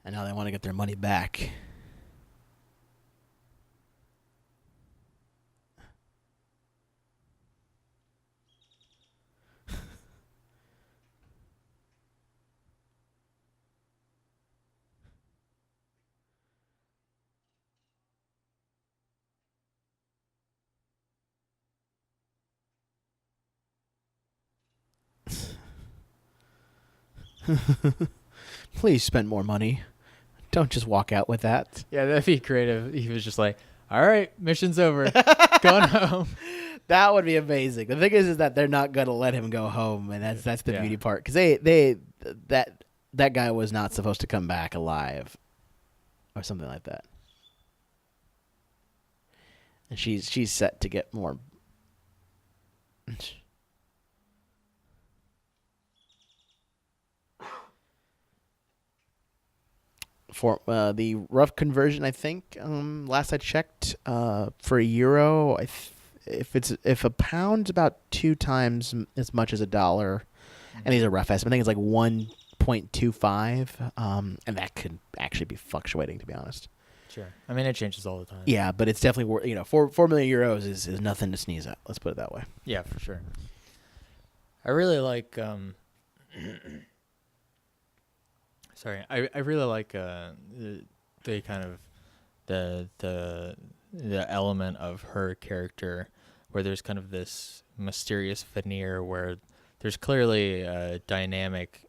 And now they want to get their money back. Please spend more money. Don't just walk out with that. Yeah, that'd be creative. He was just like, all right, mission's over. Going home. That would be amazing. The thing is that they're not going to let him go home, and that's the beauty part. Because that guy was not supposed to come back alive or something like that. And she's set to get more. For the rough conversion, I think last I checked, for €1, if a pound's about 2 times as much as $1, and these are rough estimates, I think it's like 1.25, and that could actually be fluctuating, to be honest. Sure. I mean, it changes all the time. Yeah, but it's definitely worth. €4 million is nothing to sneeze at. Let's put it that way. Yeah, for sure. I really like. Sorry, I really like the kind of the element of her character, where there's kind of this mysterious veneer where there's clearly a dynamic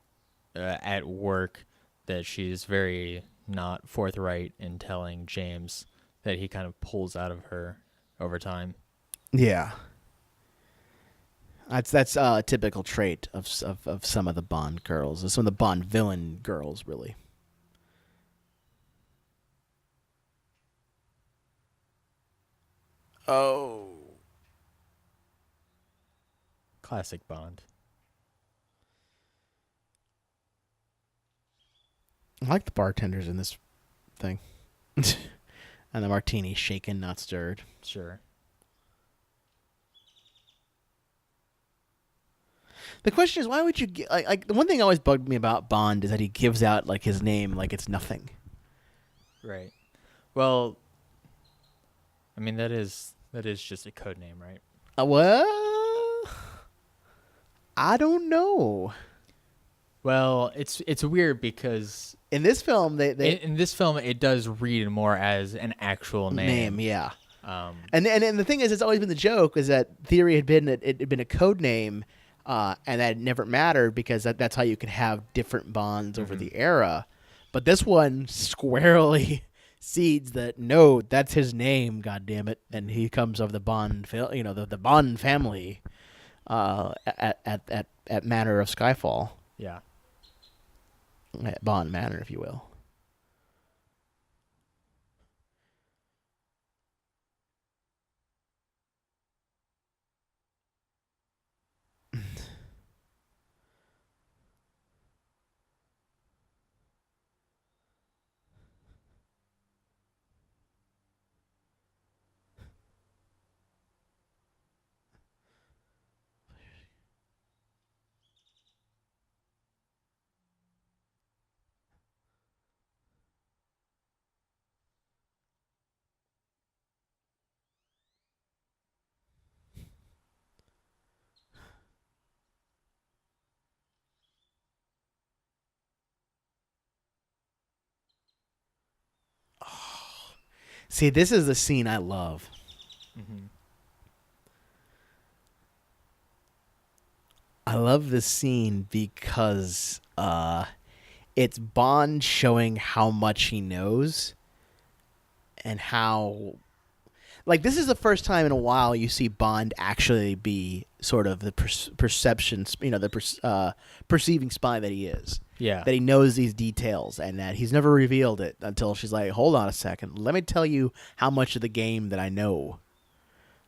at work that she's very not forthright in telling James, that he kind of pulls out of her over time. Yeah. That's a typical trait of some of the Bond girls, some of the Bond villain girls, really. Oh. Classic Bond. I like the bartenders in this thing. And the martini shaken, not stirred. Sure. The question is, why would you like the one thing that always bugged me about Bond is that he gives out like his name like it's nothing. Right. Well, I mean that is just a code name, right? Well, I don't know. Well, it's weird because in this film in this film it does read more as an actual name. Yeah. And the thing is, it's always been the joke is that theory had been it had been a code name. And that never mattered because that's how you could have different Bonds over the era. But this one squarely cedes that, no, that's his name, goddammit. And he comes of the Bond, the Bond family at Manor of Skyfall. Yeah. At Bond Manor, if you will. See, this is the scene I love. Mm-hmm. I love this scene because it's Bond showing how much he knows and how... Like, this is the first time in a while you see Bond actually be sort of the perception, perceiving spy that he is. Yeah. That he knows these details and that he's never revealed it until she's like, hold on a second. Let me tell you how much of the game that I know.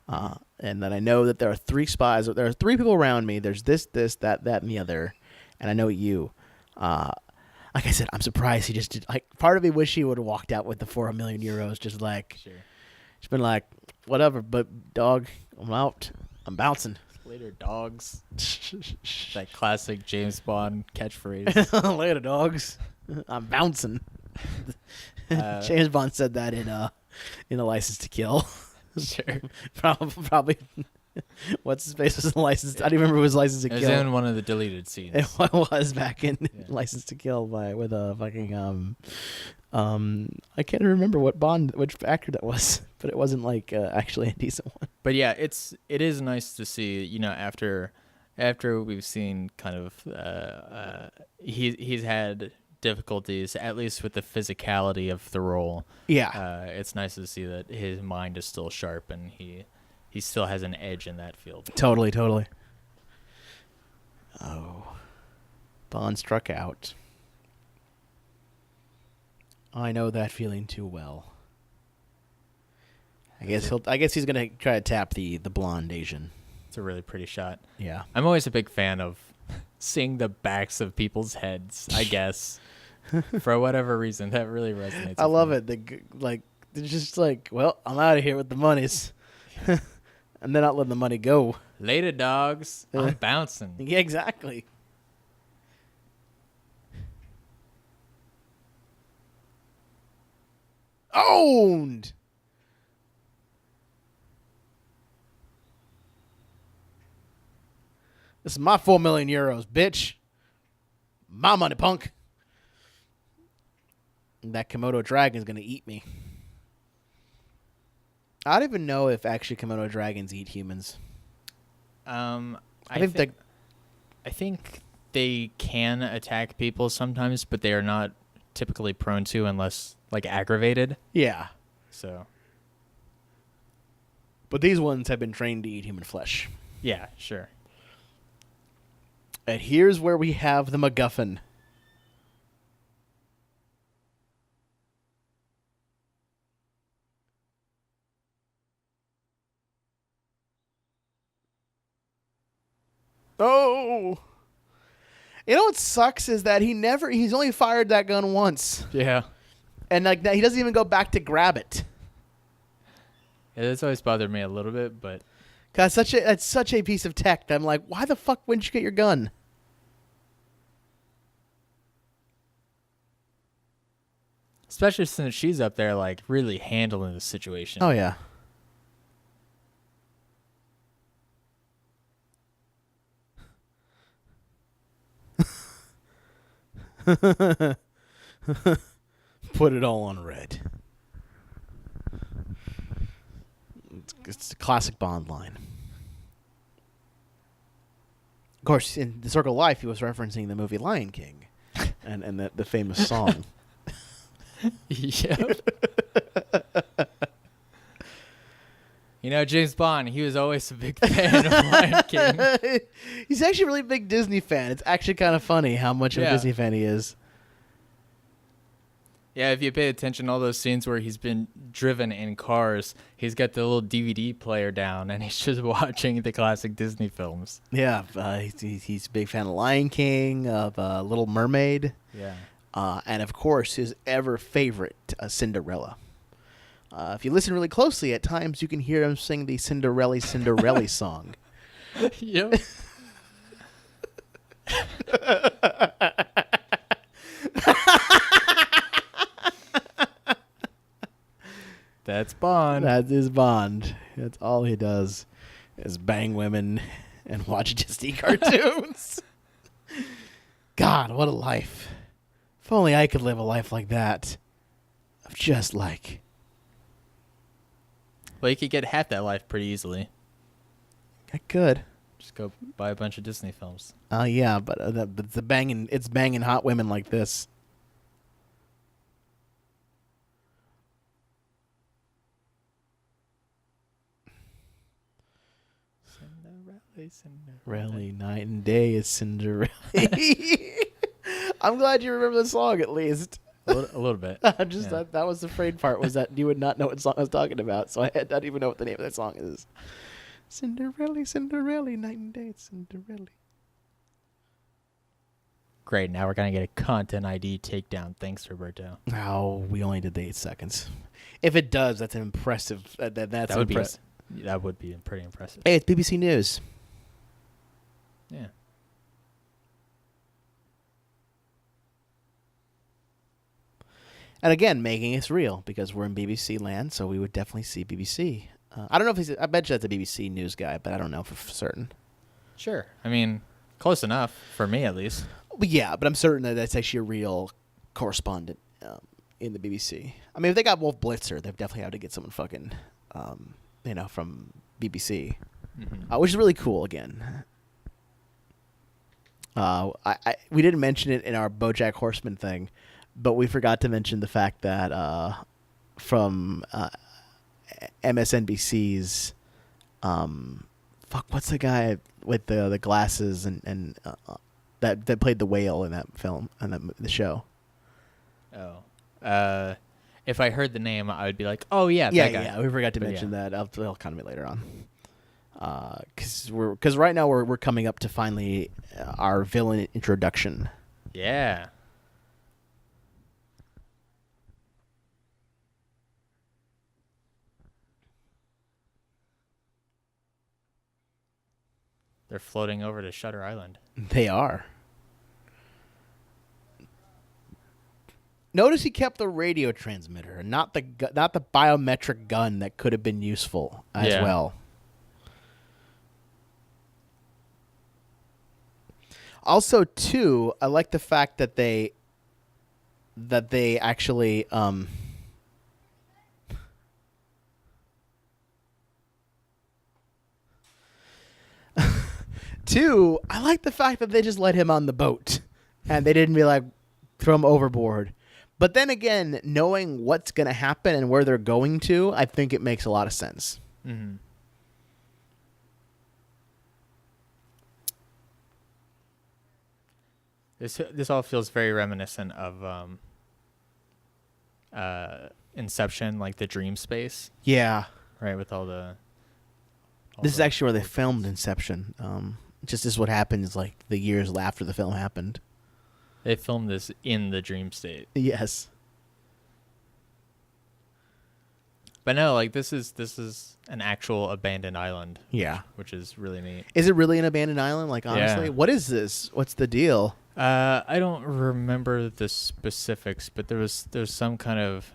And that I know that there are 3 spies. There are 3 people around me. There's this, that, and the other. And I know you. Like I said, I'm surprised he just did. Like, part of me wish he would have walked out with the €4 million, just like, Sure. It's been like, whatever, but dog, I'm out. I'm bouncing. Later, dogs. That classic James Bond catchphrase. Later, dogs. I'm bouncing. James Bond said that in A License to Kill. Sure. Probably. What's his face was in License? I don't even remember who was License to It was Kill. in one of the deleted scenes. It was back in License to Kill with a fucking I can't remember which actor that was, but it wasn't like actually a decent one. But yeah, it is nice to see, after we've seen kind of he's had difficulties, at least with the physicality of the role. Yeah. It's nice to see that his mind is still sharp and he still has an edge in that field. Totally. Oh. Bond struck out. I know that feeling too well. I guess he's gonna try to tap the blonde Asian. It's a really pretty shot. Yeah. I'm always a big fan of seeing the backs of people's heads, I guess. For whatever reason, that really resonates. I love it. It's just like, well, I'm out of here with the monies. And they're not letting the money go. Later, dogs. I'm bouncing. Yeah, exactly. Owned. This is my 4 million euros, bitch. My money, punk. And that Komodo dragon is going to eat me. I don't even know if actually Komodo dragons eat humans. I think they can attack people sometimes, but they are not typically prone to unless like aggravated. Yeah. So. But these ones have been trained to eat human flesh. Yeah, sure. And here's where we have the MacGuffin. Oh. You know what sucks is that he's only fired that gun once. Yeah. And like he doesn't even go back to grab it. Yeah, that's always bothered me a little bit, but Cause it's such a piece of tech that I'm like, why the fuck wouldn't you get your gun? especially since she's up there like really handling the situation. Oh yeah. Put it all on red. It's a classic Bond line. Of course, in The Circle of Life, he was referencing the movie Lion King and the famous song. Yep. You know, James Bond, he was always a big fan of Lion King. He's actually a really big Disney fan. It's actually kind of funny how much of a Disney fan he is. Yeah, if you pay attention, all those scenes where he's been driven in cars, he's got the little DVD player down, and he's just watching the classic Disney films. Yeah, he's a big fan of Lion King, of Little Mermaid. Yeah. And, of course, his ever-favorite, Cinderella. If you listen really closely, at times you can hear him sing the Cinderella song. Yep. That's Bond. That is Bond. That's all he does is bang women and watch Disney cartoons. God, what a life. If only I could live a life like that. Of just like... Well, you could get half that life pretty easily. I could. Just go buy a bunch of Disney films. Yeah, but it's banging hot women like this. Cinderella, night and day is Cinderella. I'm glad you remember the song at least. A little bit. Just that was the frayed part, was that you would not know what song I was talking about, so I don't even know what the name of that song is. Cinderella, Cinderella, night and day, it's Cinderella. Great, now we're going to get a content ID takedown. Thanks, Roberto. Oh, we only did the 8 seconds. If it does, that's an impressive. That would be pretty impressive. Hey, it's BBC News. Yeah. And again, making us real because we're in BBC land, so we would definitely see BBC. I don't know if I bet you that's a BBC News guy, but I don't know for certain. Sure. I mean, close enough for me at least. But yeah, but I'm certain that that's actually a real correspondent in the BBC. I mean, if they got Wolf Blitzer, they've definitely had to get someone fucking, from BBC, which is really cool. Again, we didn't mention it in our BoJack Horseman thing, but we forgot to mention the fact that from MSNBC's, what's the guy with the glasses and that played the whale in that film and the show? Oh, if I heard the name, I would be like, "Oh yeah, that guy." Yeah. We forgot to mention that. I'll comment later on. Because right now we're coming up to finally our villain introduction. Yeah. They're floating over to Shutter Island. They are. Notice he kept the radio transmitter, not the biometric gun that could have been useful as well. Also, too, I like the fact that they actually Two, I like the fact that they just let him on the boat and they didn't be like throw him overboard. But then again, knowing what's going to happen and where they're going to, I think it makes a lot of sense. Mm-hmm. This all feels very reminiscent of Inception, like the dream space. Yeah. Right, with all the... This is actually where they filmed Inception. Just as what happens like the years after the film happened. They filmed this in the dream state. Yes. But no, like this is an actual abandoned island. Yeah. Which is really neat. Is it really an abandoned island? Like, honestly? Yeah. What is this? What's the deal? I don't remember the specifics, but there's some kind of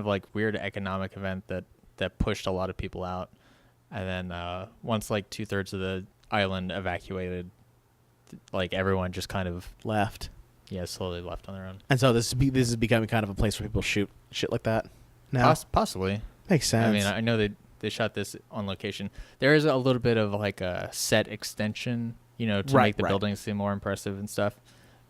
like weird economic event that pushed a lot of people out. And then once like 2/3 of the island evacuated, like everyone just kind of Left. Yeah, slowly left on their own. And so this is becoming kind of a place where people shoot shit like that now? Possibly. Makes sense. I mean, I know they shot this on location. There is a little bit of like a set extension, to make the buildings seem more impressive and stuff.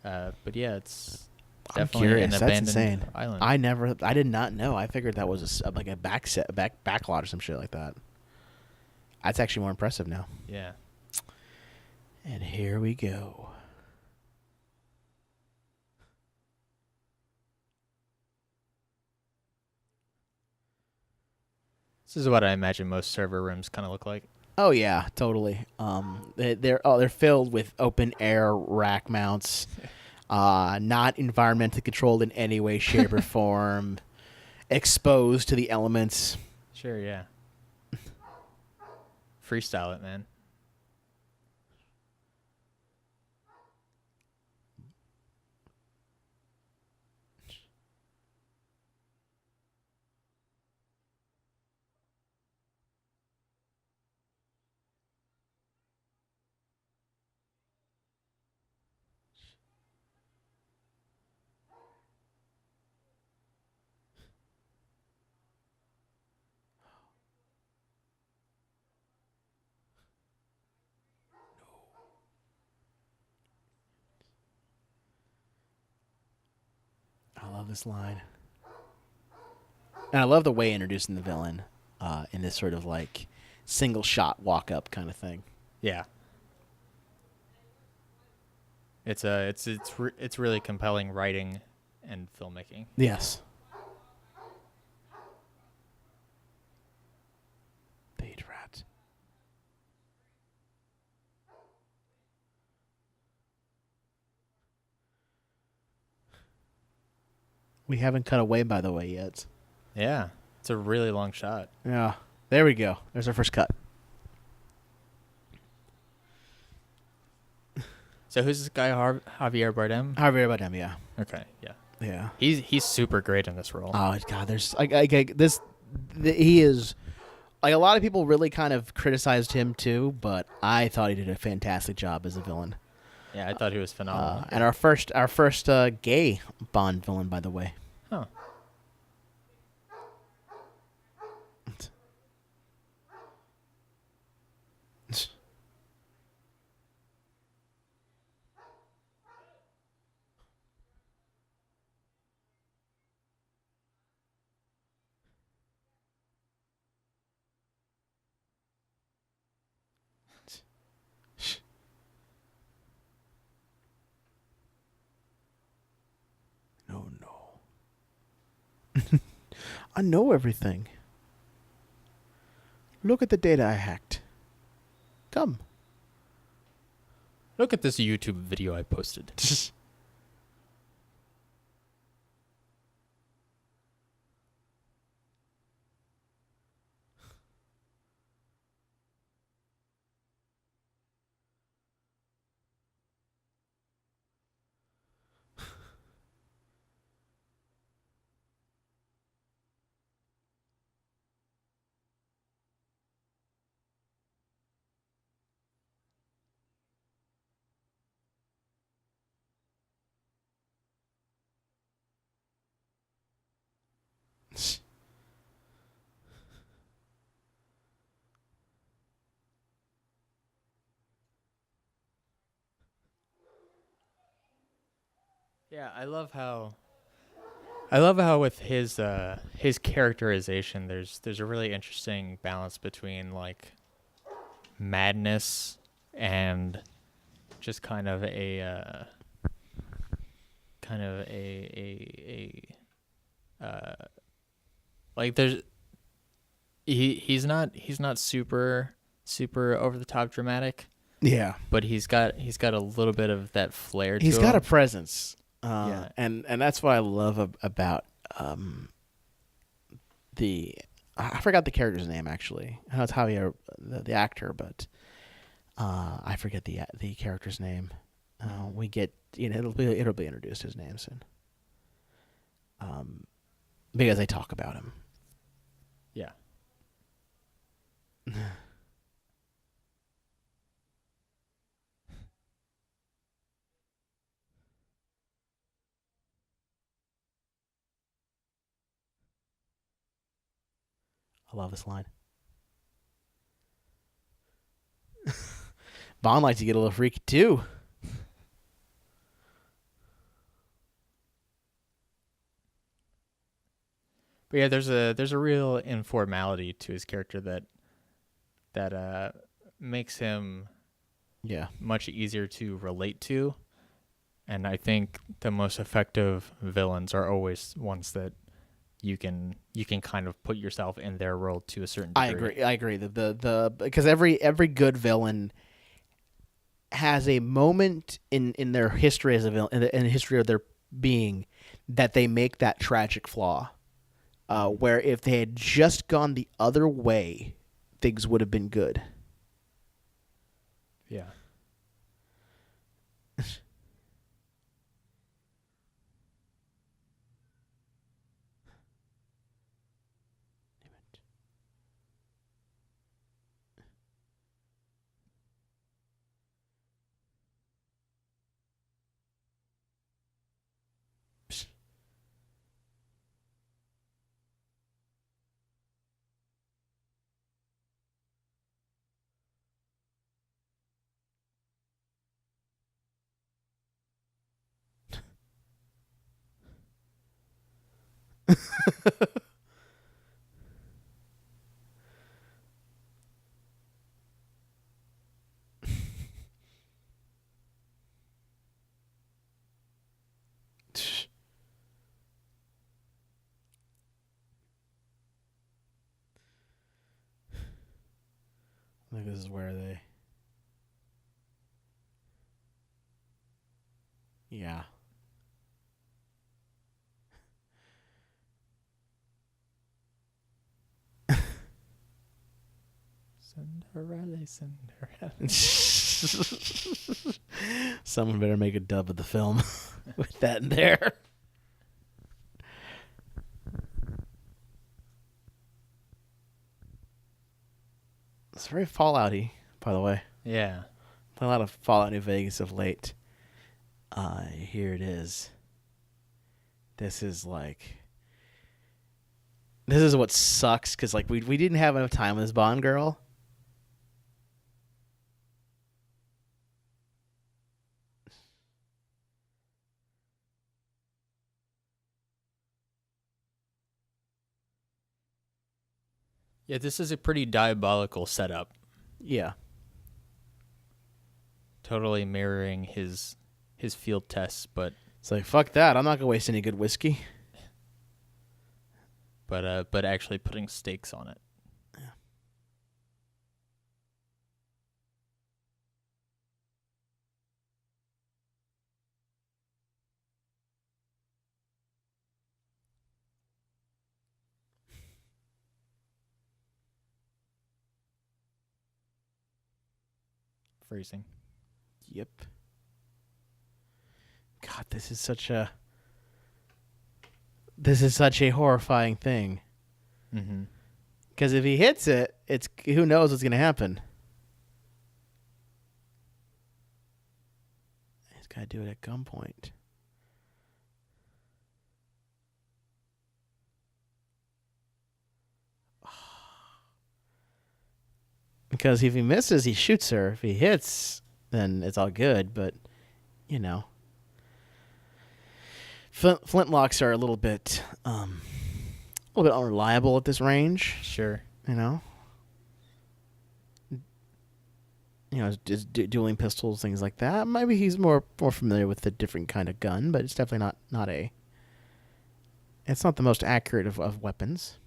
But yeah, it's definitely curious. an That's abandoned insane. island. I did not know. I figured that was like a backlot or some shit like that. That's actually more impressive now. Yeah. And here we go. This is what I imagine most server rooms kind of look like. Oh yeah, totally. They're filled with open air rack mounts, not environmentally controlled in any way, shape, or form, exposed to the elements. Sure, yeah. Freestyle it, man. I love this line. And I love the way introducing the villain in this sort of like single shot walk up kind of thing. Yeah. It's really compelling writing and filmmaking. Yes. Beige rat. We haven't cut away, by the way, yet. Yeah. It's a really long shot. Yeah. There we go. There's our first cut. So who's this guy, Javier Bardem? Javier Bardem, yeah. Okay, yeah. Yeah. He's super great in this role. Oh God, there's he is like a lot of people really kind of criticized him too, but I thought he did a fantastic job as a villain. Yeah, I thought he was phenomenal. And our first gay Bond villain, by the way. Huh. No. I know everything. Look at the data I hacked. Come. Look at this YouTube video I posted. Yeah, I love how with his characterization, there's a really interesting balance between like madness and just kind of a like there's he's not super over the top dramatic, Yeah. but he's got a little bit of that flair to He's him. got a presence. Yeah. And that's what I love about I forgot the character's name actually. I know it's Javier, the actor, but I forget the character's name. We get it'll be introduced his name soon. Because they talk about him. Yeah. I love this line. Bond likes to get a little freaky too. But yeah, there's a real informality to his character that makes him much easier to relate to. And I think the most effective villains are always ones that you can kind of put yourself in their world to a certain degree. I agree. The because every good villain has a moment in their history as a villain, in the history of their being, that they make that tragic flaw. Where if they had just gone the other way, things would have been good. Yeah. I think this is where they. Yeah. Cinderella, Cinderella. Someone better make a dub of the film with that in there. It's very Fallout-y, by the way. Yeah. A lot of Fallout New Vegas of late. Here it is. This is what sucks, because like we didn't have enough time with this Bond girl. Yeah, this is a pretty diabolical setup. Yeah. Totally mirroring his field tests, but It's like, fuck that. I'm not gonna waste any good whiskey. but actually putting stakes on it. Yeah. Freezing. Yep. God, this is such a horrifying thing. Mm-hmm. Because if he hits it, it's who knows what's gonna happen. He's gotta do it at gunpoint. Because if he misses, he shoots her. If he hits, then it's all good. But, you know. Flintlocks are a little bit unreliable at this range. Sure. You know. Just dueling pistols, things like that. Maybe he's more familiar with a different kind of gun, but it's definitely not a. It's not the most accurate of weapons.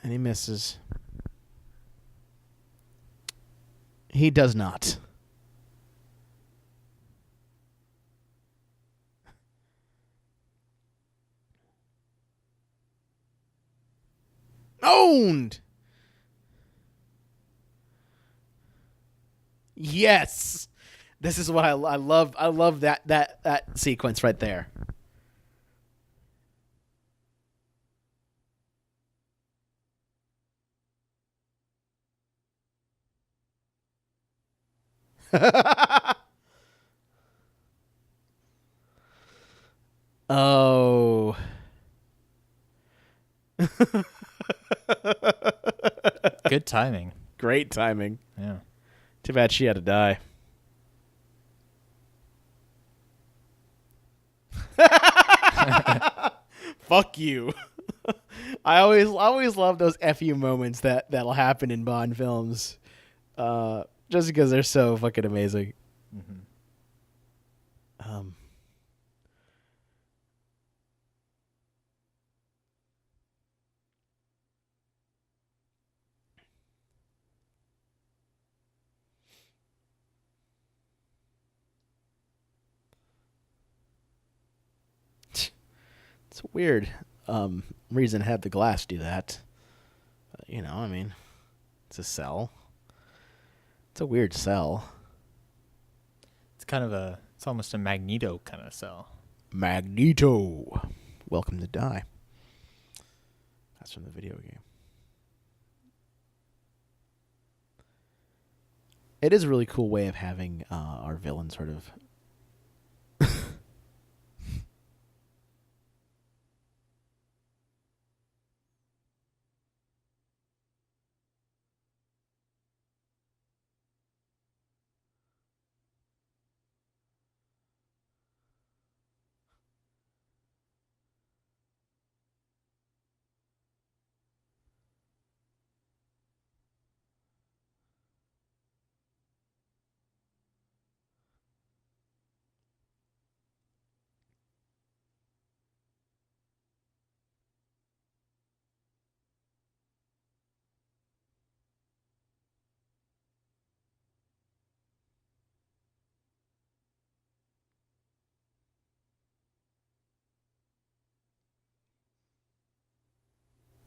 And he misses. He does not. Owned! Yes! This is what I love. I love that sequence right there. Oh. Good timing. Great timing. Yeah. Too bad she had to die. Fuck you. I always love those FU moments that'll happen in Bond films. Just because they're so fucking amazing. Mm-hmm. It's a weird reason to have the glass do that. I mean, it's a cell. It's a weird cell. It's almost a Magneto kind of cell. Magneto. Welcome to Die. That's from the video game. It is a really cool way of having our villain sort of...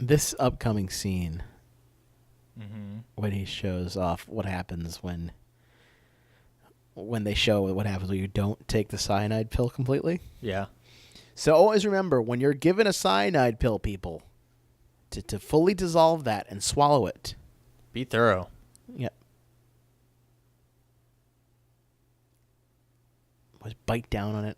This upcoming scene, when he shows off what happens when they show what happens when you don't take the cyanide pill completely. Yeah. So always remember, when you're given a cyanide pill, people, to fully dissolve that and swallow it. Be thorough. Yep. Just bite down on it.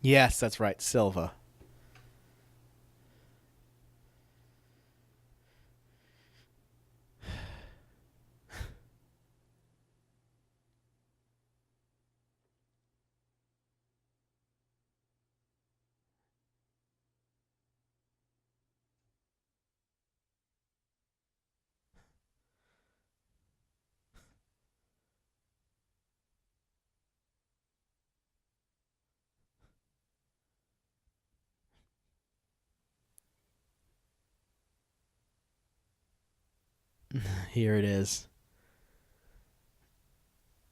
Yes, that's right, Silva. Here it is.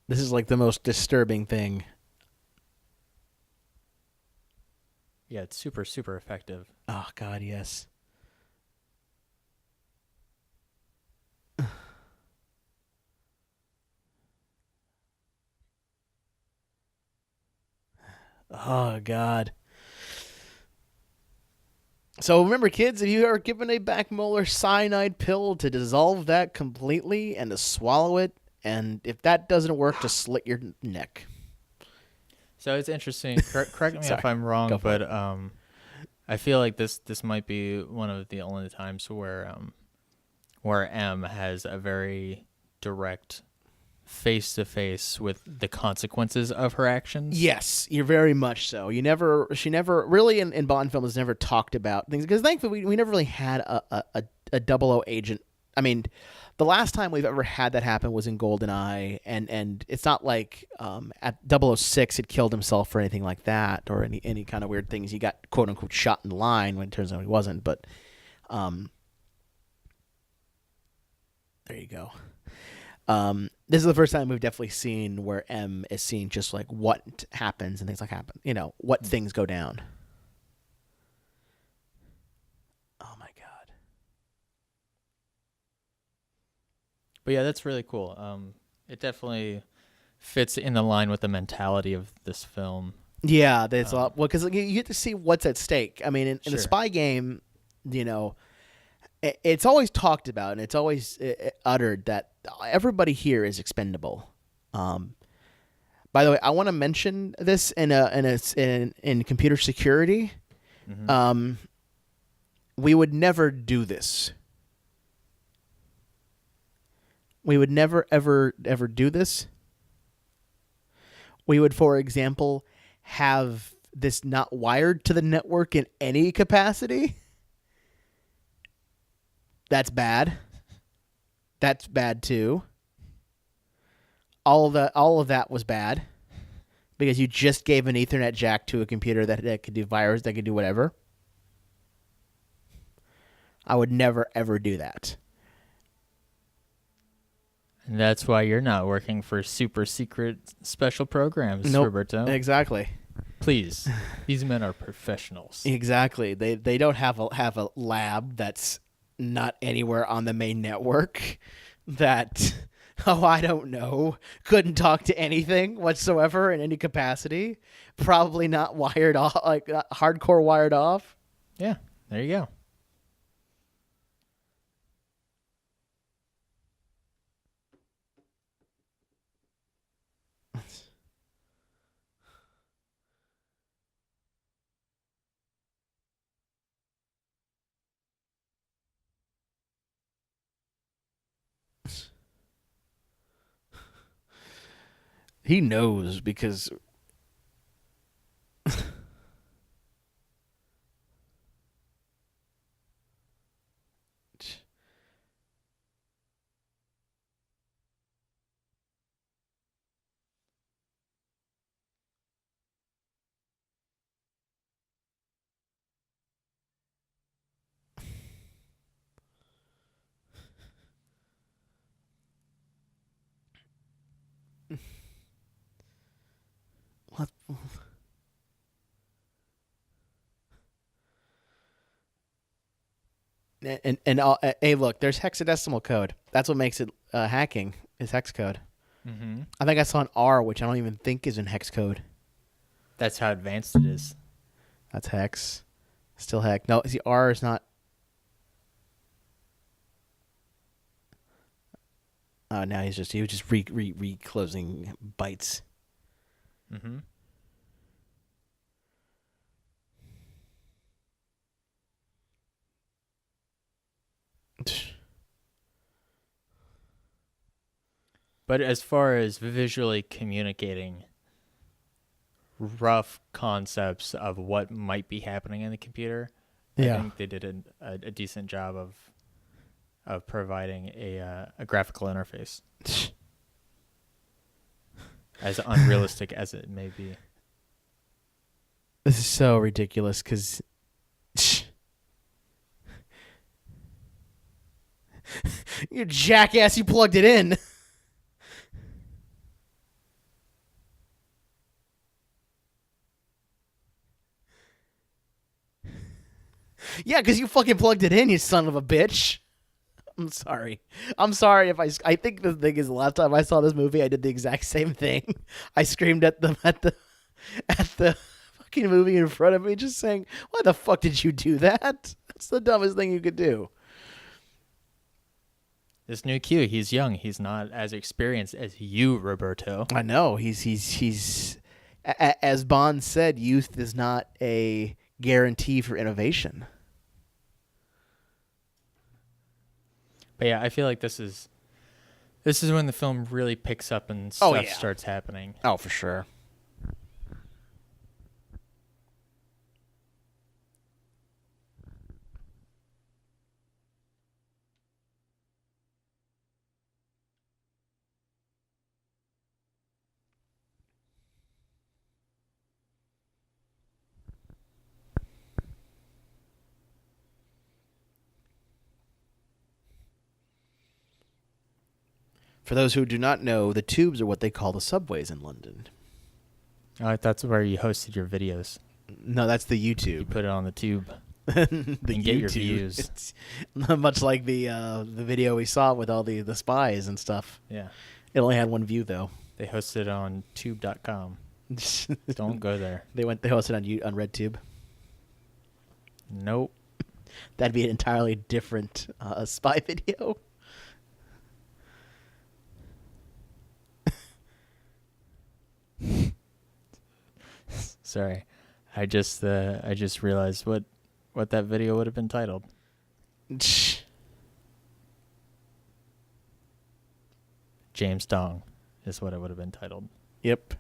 This is like the most disturbing thing. Yeah, it's super, super effective. Oh, God, yes. Oh, God. So remember, kids, if you are given a backmolar cyanide pill, to dissolve that completely and to swallow it, and if that doesn't work, to slit your neck. So it's interesting. Correct me Sorry. if I'm wrong, Go for but it. I feel like this might be one of the only times where M has a very direct face-to-face with the consequences of her actions. Yes, you're very much so. She never really in Bond films never talked about things, because thankfully we never really had a 00 agent. I mean, the last time we've ever had that happen was in GoldenEye, and it's not like at 006 it killed himself or anything like that, or any kind of weird things. He got quote unquote shot in line when it turns out he wasn't. But there you go. This is the first time we've definitely seen where M is seeing just like what happens and things like happen. What things go down. Oh my God. But yeah, that's really cool. It definitely fits in the line with the mentality of this film. Yeah, there's a lot. Well, because you get to see what's at stake. I mean, in Sure. a spy game, it's always talked about and it's always uttered that everybody here is expendable. By the way, I want to mention this in computer security. Mm-hmm. We would never do this. We would never, ever do this. We would, for example, have this not wired to the network in any capacity. That's bad. That's bad too. All of that was bad, because you just gave an Ethernet jack to a computer that could do virus, that could do whatever. I would never ever do that. And that's why you're not working for super secret special programs, Nope. Roberto. Exactly. Please, these men are professionals. Exactly. They don't have a lab that's not anywhere on the main network, that I don't know, couldn't talk to anything whatsoever in any capacity, probably not wired off, like not hardcore wired off. Yeah, there you go. He knows, because what? Hey, look, there's hexadecimal code. That's what makes it hacking, is hex code. Mm-hmm. I think I saw an R, which I don't even think is in hex code. That's how advanced it is. That's hex. Still hex. No, see, R is not. Now he was just reclosing bytes. Mm-hmm. But as far as visually communicating rough concepts of what might be happening in the computer, Yeah. I think they did a decent job of providing a graphical interface, as unrealistic as it may be. This is so ridiculous, because You jackass, you plugged it in. Yeah, because you fucking plugged it in, you son of a bitch. I'm sorry. I'm sorry if I think the thing is the last time I saw this movie, I did the exact same thing. I screamed at the fucking movie in front of me, just saying, "Why the fuck did you do that? That's the dumbest thing you could do." This new Q, he's young. He's not as experienced as you, Roberto. I know he's as Bond said, youth is not a guarantee for innovation. But yeah, I feel like this is when the film really picks up and stuff starts happening. Oh, for sure. For those who do not know, the tubes are what they call the subways in London. Oh, that's where you hosted your videos. No, that's the YouTube. You put it on the tube the and YouTube. get your views. It's much like the video we saw with all the spies and stuff. Yeah. It only had one view though. They hosted it on tube.com. Don't go there. They hosted on RedTube. Nope. That'd be an entirely different spy video. Sorry, I just realized what that video would have been titled. James Dong is what it would have been titled. Yep.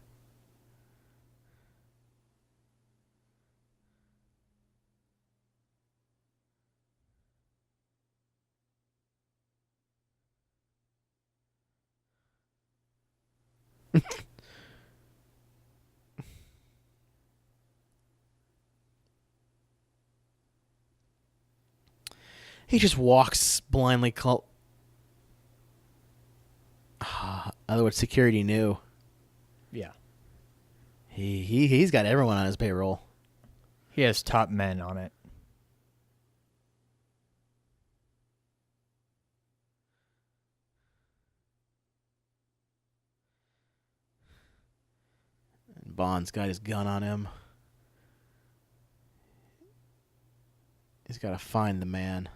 He just walks blindly. In other words, security knew. Yeah. He's got everyone on his payroll. He has top men on it. And Bond's got his gun on him. He's got to find the man.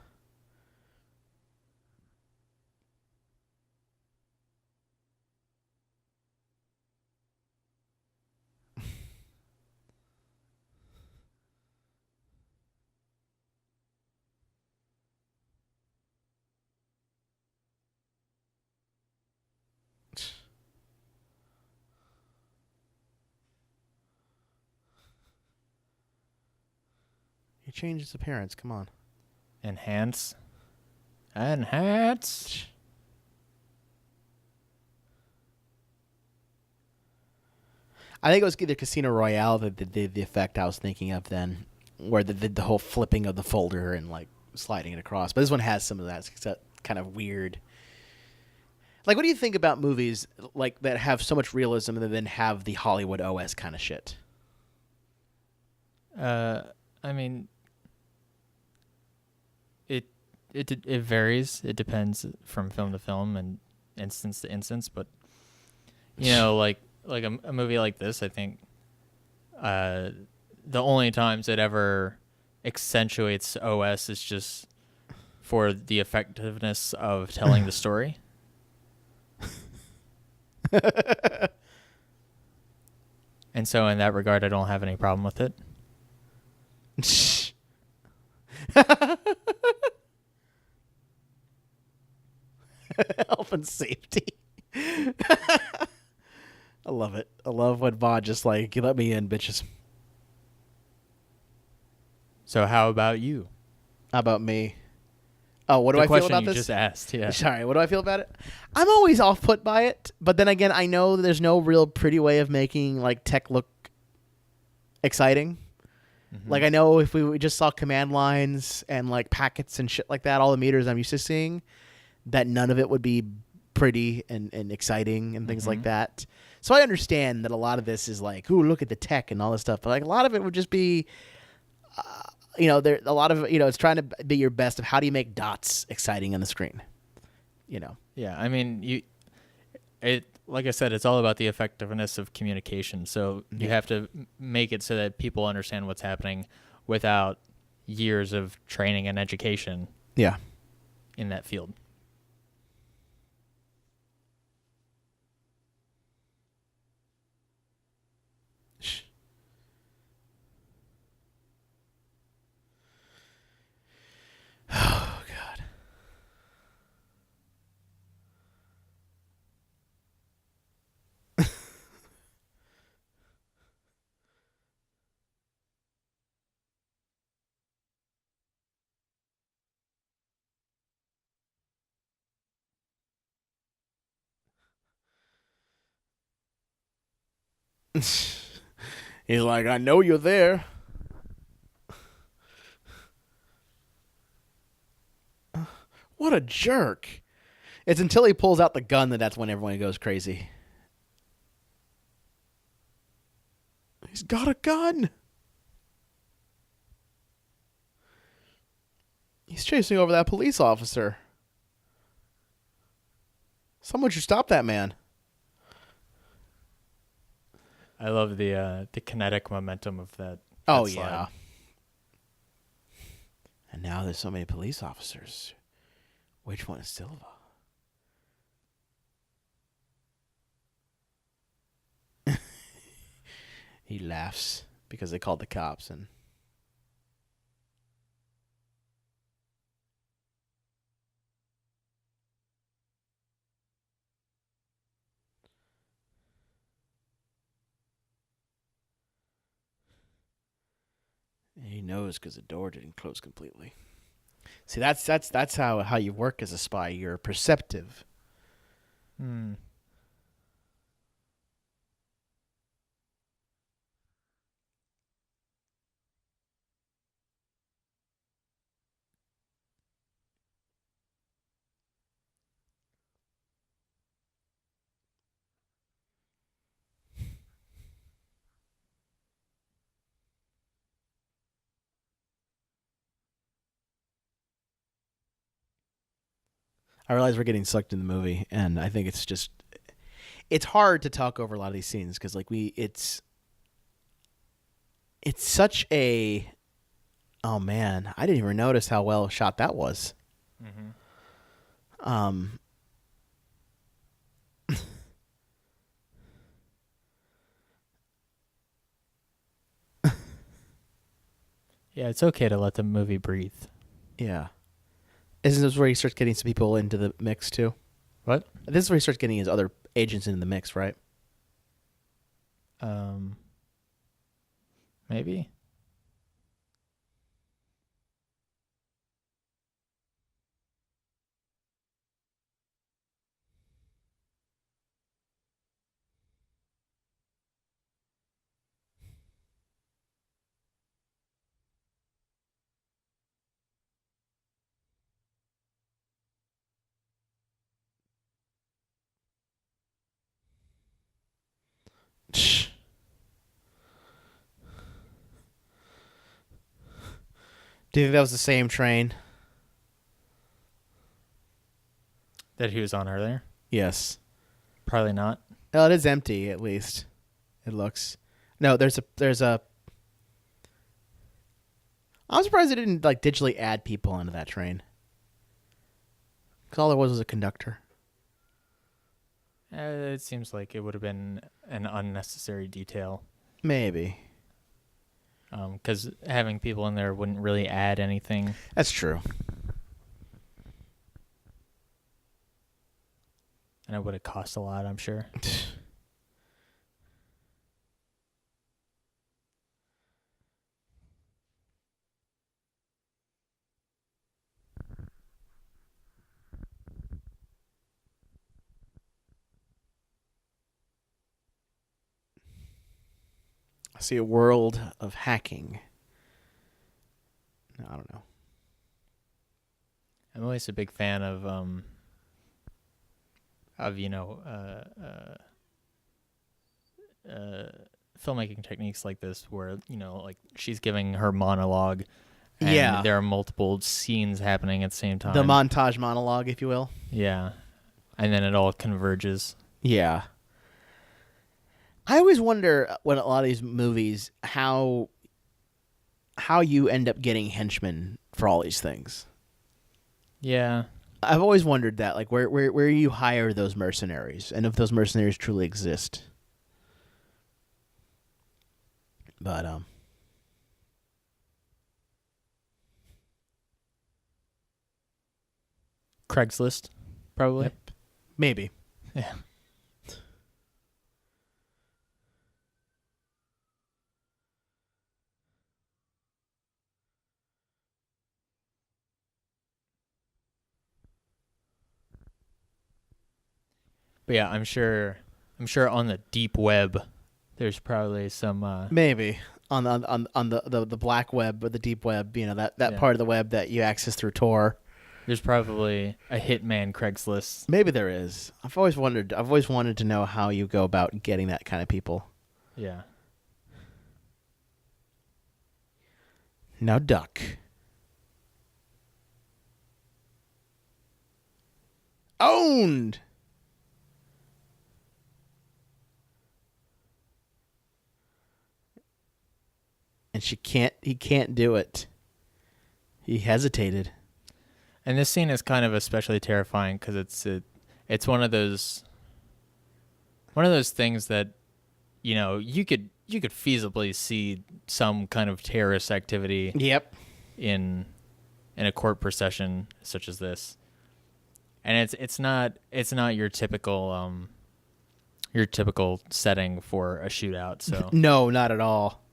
He changed his appearance. Come on. Enhance. I think it was either Casino Royale that did the effect I was thinking of then, where the whole flipping of the folder and like sliding it across. But this one has some of that. It's kind of weird. Like, what do you think about movies like that have so much realism and then have the Hollywood OS kind of shit? I mean, it varies. It depends from film to film and instance to instance. But you know, like a movie like this, I think the only times it ever accentuates OS is just for the effectiveness of telling the story. And so in that regard, I don't have any problem with it. Health and safety. I love it. I love when Bond just like, you let me in, bitches. So how about you? How about me? Oh, what do I feel about you this? Just asked, yeah. Sorry, what do I feel about it? I'm always off put by it, but then again, I know there's no real pretty way of making like tech look exciting. Mm-hmm. Like I know if we just saw command lines and like packets and shit like that, all the meters I'm used to seeing, that none of it would be pretty and exciting and things like that. So I understand that a lot of this is like, ooh, look at the tech and all this stuff. But like a lot of it would just be, there a lot of it's trying to be your best of how do you make dots exciting on the screen. Yeah, I mean, like I said, it's all about the effectiveness of communication. So you have to make it so that people understand what's happening without years of training and education. Yeah. In that field. Oh God. He's like, I know you're there. What a jerk. It's until he pulls out the gun that's when everyone goes crazy. He's got a gun. He's chasing over that police officer. Someone should stop that man. I love the kinetic momentum of that. Oh, that slide. yeah. And now there's so many police officers. Which one is Silva? He laughs because they called the cops and... He knows because the door didn't close completely. See, that's how you work as a spy. You're perceptive. I realize we're getting sucked in the movie, and I think it's hard to talk over a lot of these scenes because it's such a, oh man, I didn't even notice how well shot that was. Yeah, it's okay to let the movie breathe. Yeah. Isn't this where he starts getting some people into the mix too? What? This is where he starts getting his other agents into the mix, right? Maybe. Do you think that was the same train? That he was on earlier? Yes. Probably not. Well, it is empty, at least. It looks. No, there's a. I'm surprised they didn't digitally add people onto that train. Because all there was a conductor. It seems like it would have been an unnecessary detail. Maybe. Because having people in there wouldn't really add anything. That's true. And it would have cost a lot, I'm sure. I see a world of hacking. I don't know. I'm always a big fan of filmmaking techniques like this, where like she's giving her monologue, and Yeah. there are multiple scenes happening at the same time. The montage monologue, if you will. Yeah, and then it all converges. Yeah. I always wonder when a lot of these movies how you end up getting henchmen for all these things. Yeah. I've always wondered that, like where you hire those mercenaries, and if those mercenaries truly exist. But Craigslist, probably. Yep. Maybe. Yeah. But yeah, I'm sure on the deep web, there's probably some. Maybe on the black web or the deep web, that part of the web that you access through Tor. There's probably a hitman Craigslist. Maybe there is. I've always wanted to know how you go about getting that kind of people. Yeah. Now duck. Owned. And he can't do it. He hesitated. And this scene is kind of especially terrifying because it's one of those things that you could feasibly see some kind of terrorist activity. Yep. In a court procession such as this, and it's not your typical setting for a shootout. So no, not at all.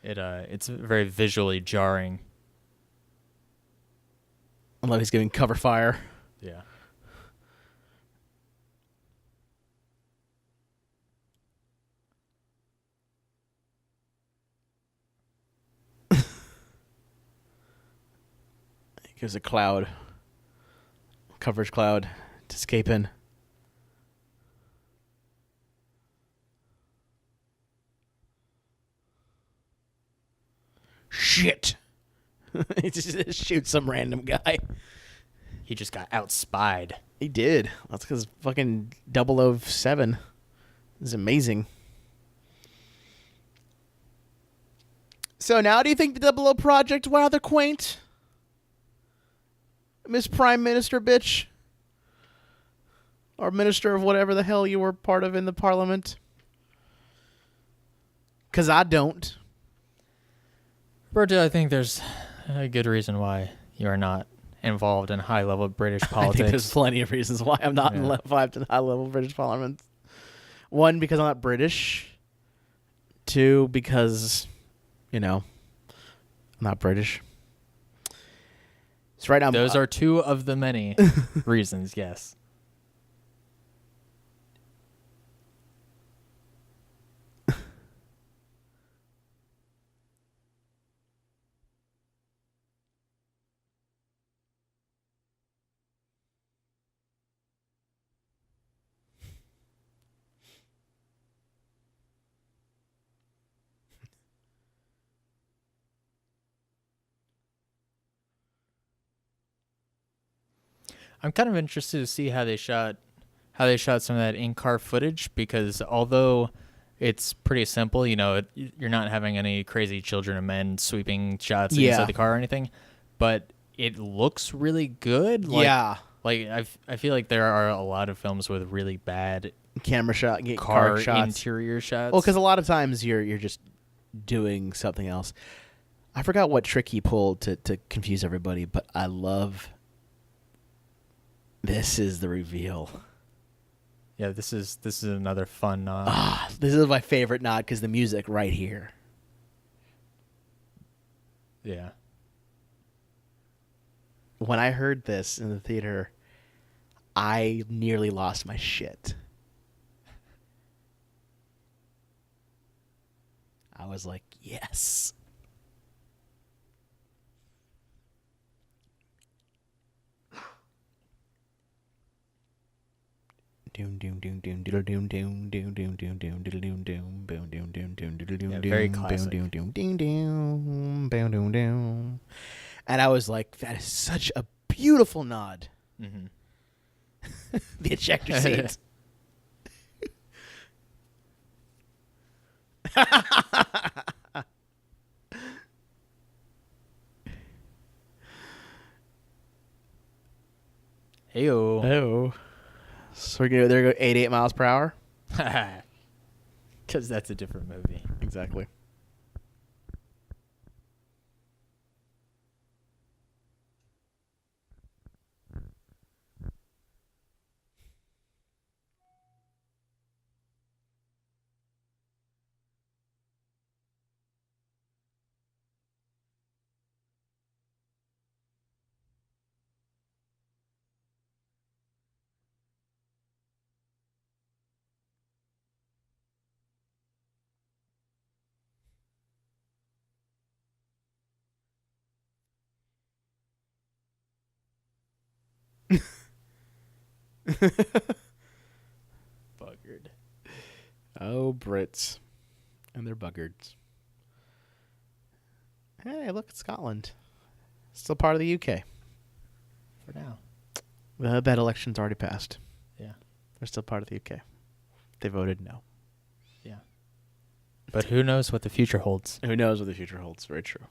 It's very visually jarring. I love he's giving cover fire. Yeah. Gives a cloud, coverage cloud, to escape in. Shit! He just shoots some random guy. He just got outspied. He did. That's because fucking 007 is amazing. So now, do you think the 00 Project rather quaint? Miss Prime Minister bitch? Or Minister of whatever the hell you were part of in the Parliament? Because I don't. Roberto, I think there's a good reason why you are not involved in high-level British politics. I think there's plenty of reasons why I'm not involved in high-level British Parliament. One, because I'm not British. Two, because, I'm not British. So right now, those are two of the many reasons, yes. I'm kind of interested to see how they shot some of that in-car footage, because although it's pretty simple, you're not having any crazy children and men sweeping shots inside the car or anything, but it looks really good. Like I feel like there are a lot of films with really bad camera shot, car shots, interior shots. Well, because a lot of times you're just doing something else. I forgot what trick he pulled to confuse everybody, but I love. This is the reveal. Yeah, this is another fun nod. This is my favorite nod because the music right here. Yeah. When I heard this in the theater, I nearly lost my shit. I was like, yes. very classic. And I was like, that is such a beautiful nod. Mm-hmm. The ejector seat. Heyo. Oh. So we're going to go 88 miles per hour? Because that's a different movie. Exactly. Buggered. Oh, Brits. And they're buggards. Hey, look, it's Scotland. Still part of the UK. For now. That election's already passed. Yeah. They're still part of the UK. They voted no. Yeah. But who knows what the future holds? Who knows what the future holds? Very true.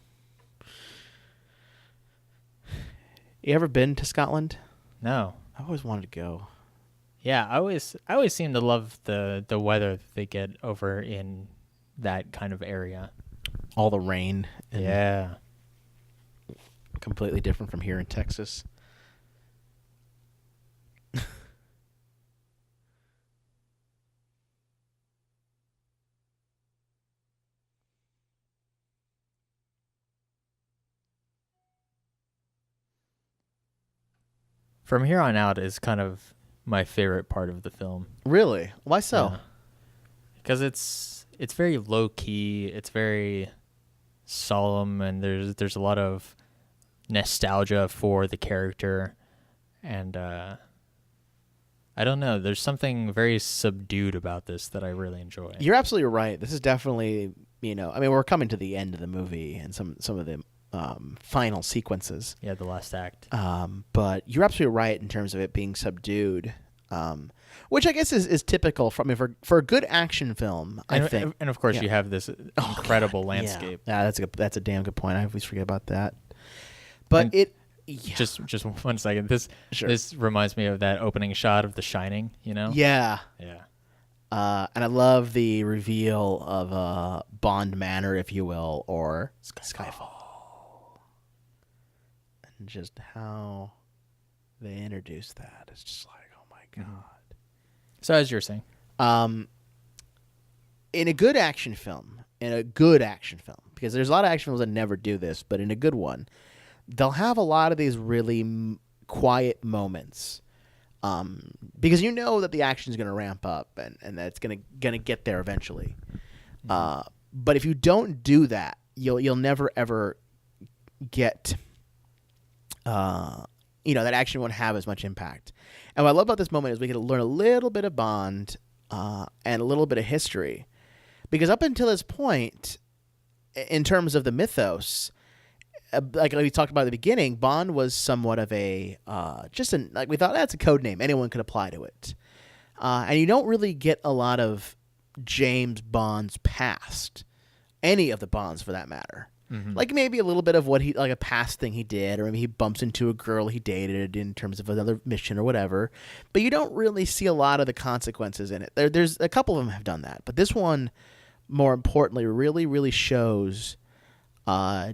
You ever been to Scotland? No. I always wanted to go. Yeah, I always seem to love the weather that they get over in that kind of area. All the rain. And Yeah. completely different from here in Texas. From here on out is kind of my favorite part of the film. Really? Why so? Because it's very low key, it's very solemn, and there's a lot of nostalgia for the character, and I don't know, there's something very subdued about this that I really enjoy. You're absolutely right. This is definitely, I mean, we're coming to the end of the movie and some of the final sequences. Yeah, the last act. But you're absolutely right in terms of it being subdued, which I guess is typical for a good action film. I think, and of course, you have this incredible landscape. Yeah, that's a damn good point. I always forget about that. But Just 1 second. This reminds me of that opening shot of The Shining. Yeah. Yeah. And I love the reveal of Bond Manor, if you will, or Skyfall. And just how they introduce that. It's just like, oh my God. So as you're saying, in a good action film, because there's a lot of action films that never do this, but in a good one, they'll have a lot of these really quiet moments, because you know that the action is going to ramp up and that it's going to get there eventually. But if you don't do that, you'll never ever get. That action won't have as much impact. And what I love about this moment is we get to learn a little bit of Bond and a little bit of history. Because up until this point, in terms of the mythos, like we talked about at the beginning, Bond was somewhat of a, we thought that's a code name. Anyone could apply to it. And you don't really get a lot of James Bond's past. Any of the Bonds, for that matter. Mm-hmm. Like maybe a little bit of what a past thing he did, or maybe he bumps into a girl he dated in terms of another mission or whatever. But you don't really see a lot of the consequences in it. There's a couple of them have done that, but this one, more importantly, really, really shows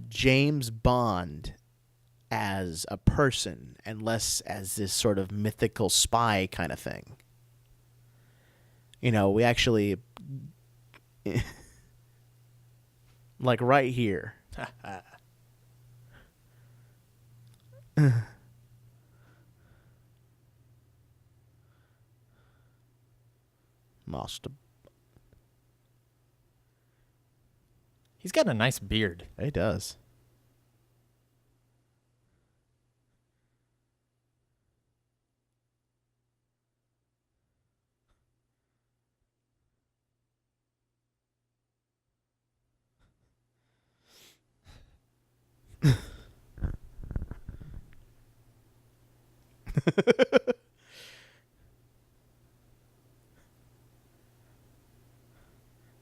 James Bond as a person and less as this sort of mythical spy kind of thing. We actually, like right here. Master. He's got a nice beard. He does.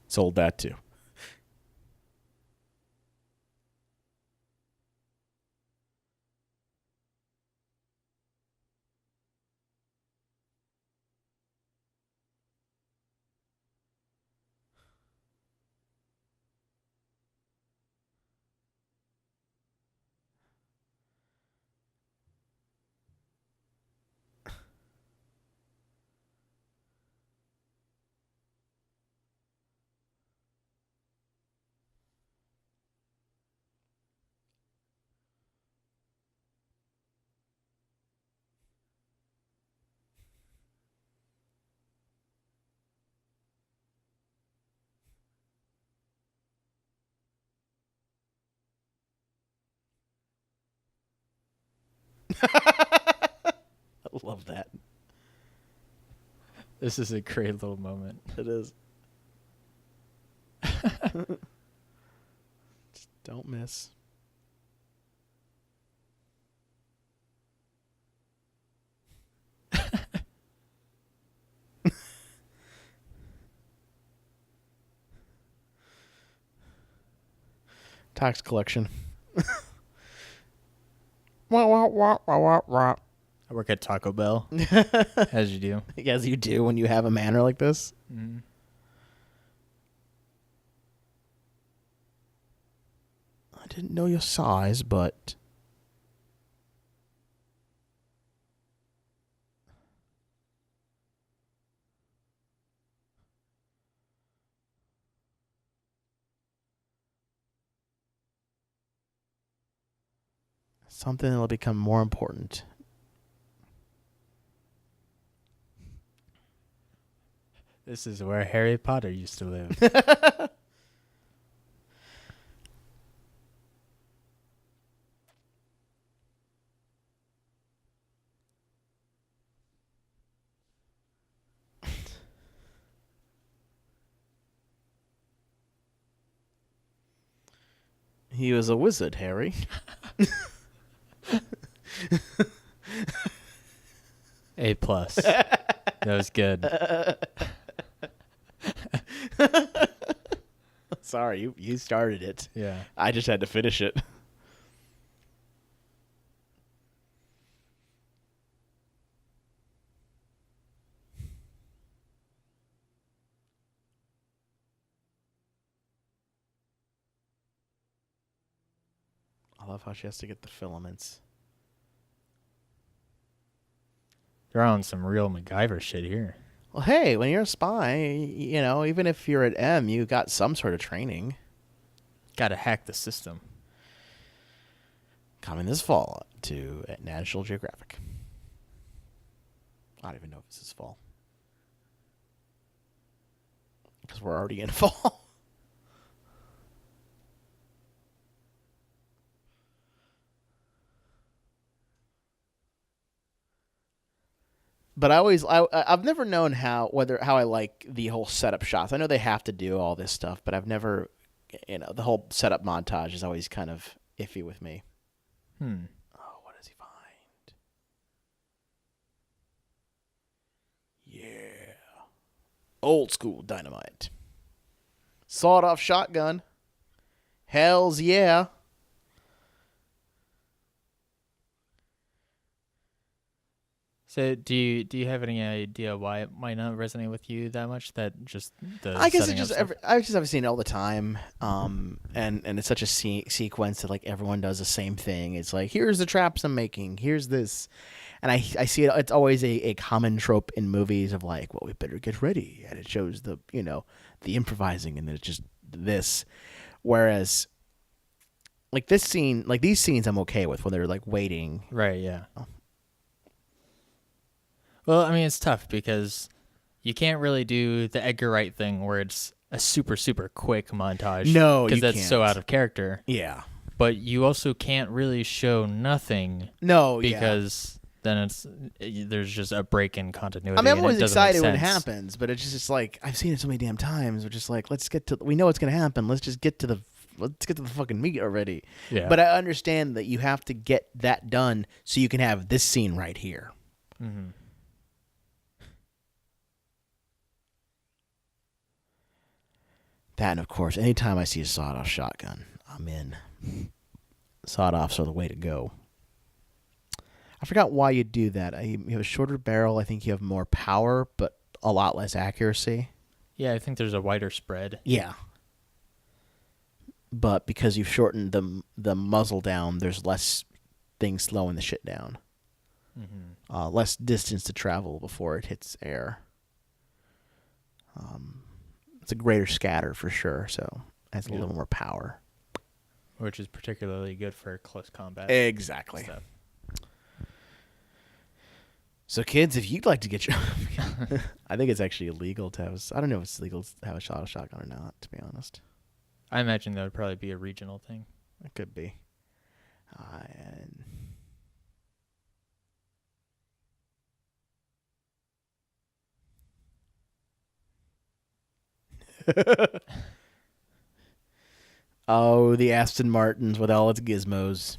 Sold that too. I love that. This is a great little moment. It is. Just don't miss. Tax collection. Wah, wah, wah, wah, wah, wah. I work at Taco Bell, as you do. As you do when you have a manner like this. Mm-hmm. I didn't know your size, but... something that will become more important. This is where Harry Potter used to live. He was a wizard, Harry. A+. That was good. Sorry, you started it. Yeah. I just had to finish it. I love how she has to get the filaments. They're on some real MacGyver shit here. Well, hey, when you're a spy, you know, even if you're at M, you got some sort of training. Gotta hack the system. Coming this fall to National Geographic. I don't even know if this is fall. Because we're already in fall. But I've never known how I like the whole setup shots. I know they have to do all this stuff, but I've never, the whole setup montage is always kind of iffy with me. Oh, what does he find? Yeah. Old school dynamite. Sawed-off shotgun. Hells yeah. So do you have any idea why it might not resonate with you that much? That just the I guess setting it's up just stuff? I just have seen it all the time, and it's such a sequence that like everyone does the same thing. It's like, here's the traps I'm making, here's this, and I see it. It's always a common trope in movies of like, well, we better get ready, and it shows the the improvising, and then it's just this. Whereas, like this scene, like these scenes, I'm okay with when they're like waiting. Right. Yeah. Well, I mean, it's tough because you can't really do the Edgar Wright thing where it's a super, super quick montage. No, because you that's so can't. out of character. Yeah. But you also can't really show nothing. No, because then there's just a break in continuity. I mean, I'm and always it doesn't make excited when it sense. happens, but it's just like I've seen it so many damn times. We're just like, we know what's gonna happen. Let's get to the fucking meat already. Yeah. But I understand that you have to get that done so you can have this scene right here. Mm-hmm. That, and of course, anytime I see a sawed-off shotgun, I'm in. Sawed-offs are the way to go. I forgot why you do that. You have a shorter barrel. I think you have more power, but a lot less accuracy. Yeah, I think there's a wider spread. Yeah. But because you've shortened the muzzle down, there's less things slowing the shit down. Mm-hmm. Less distance to travel before it hits air. It's a greater scatter for sure, so it has a little more power. Which is particularly good for close combat. Exactly. Stuff. So, kids, if you'd like to get your... I think it's actually illegal to have... I don't know if it's legal to have a shotgun or not, to be honest. I imagine that would probably be a regional thing. It could be. And... Oh, the Aston Martins with all its gizmos.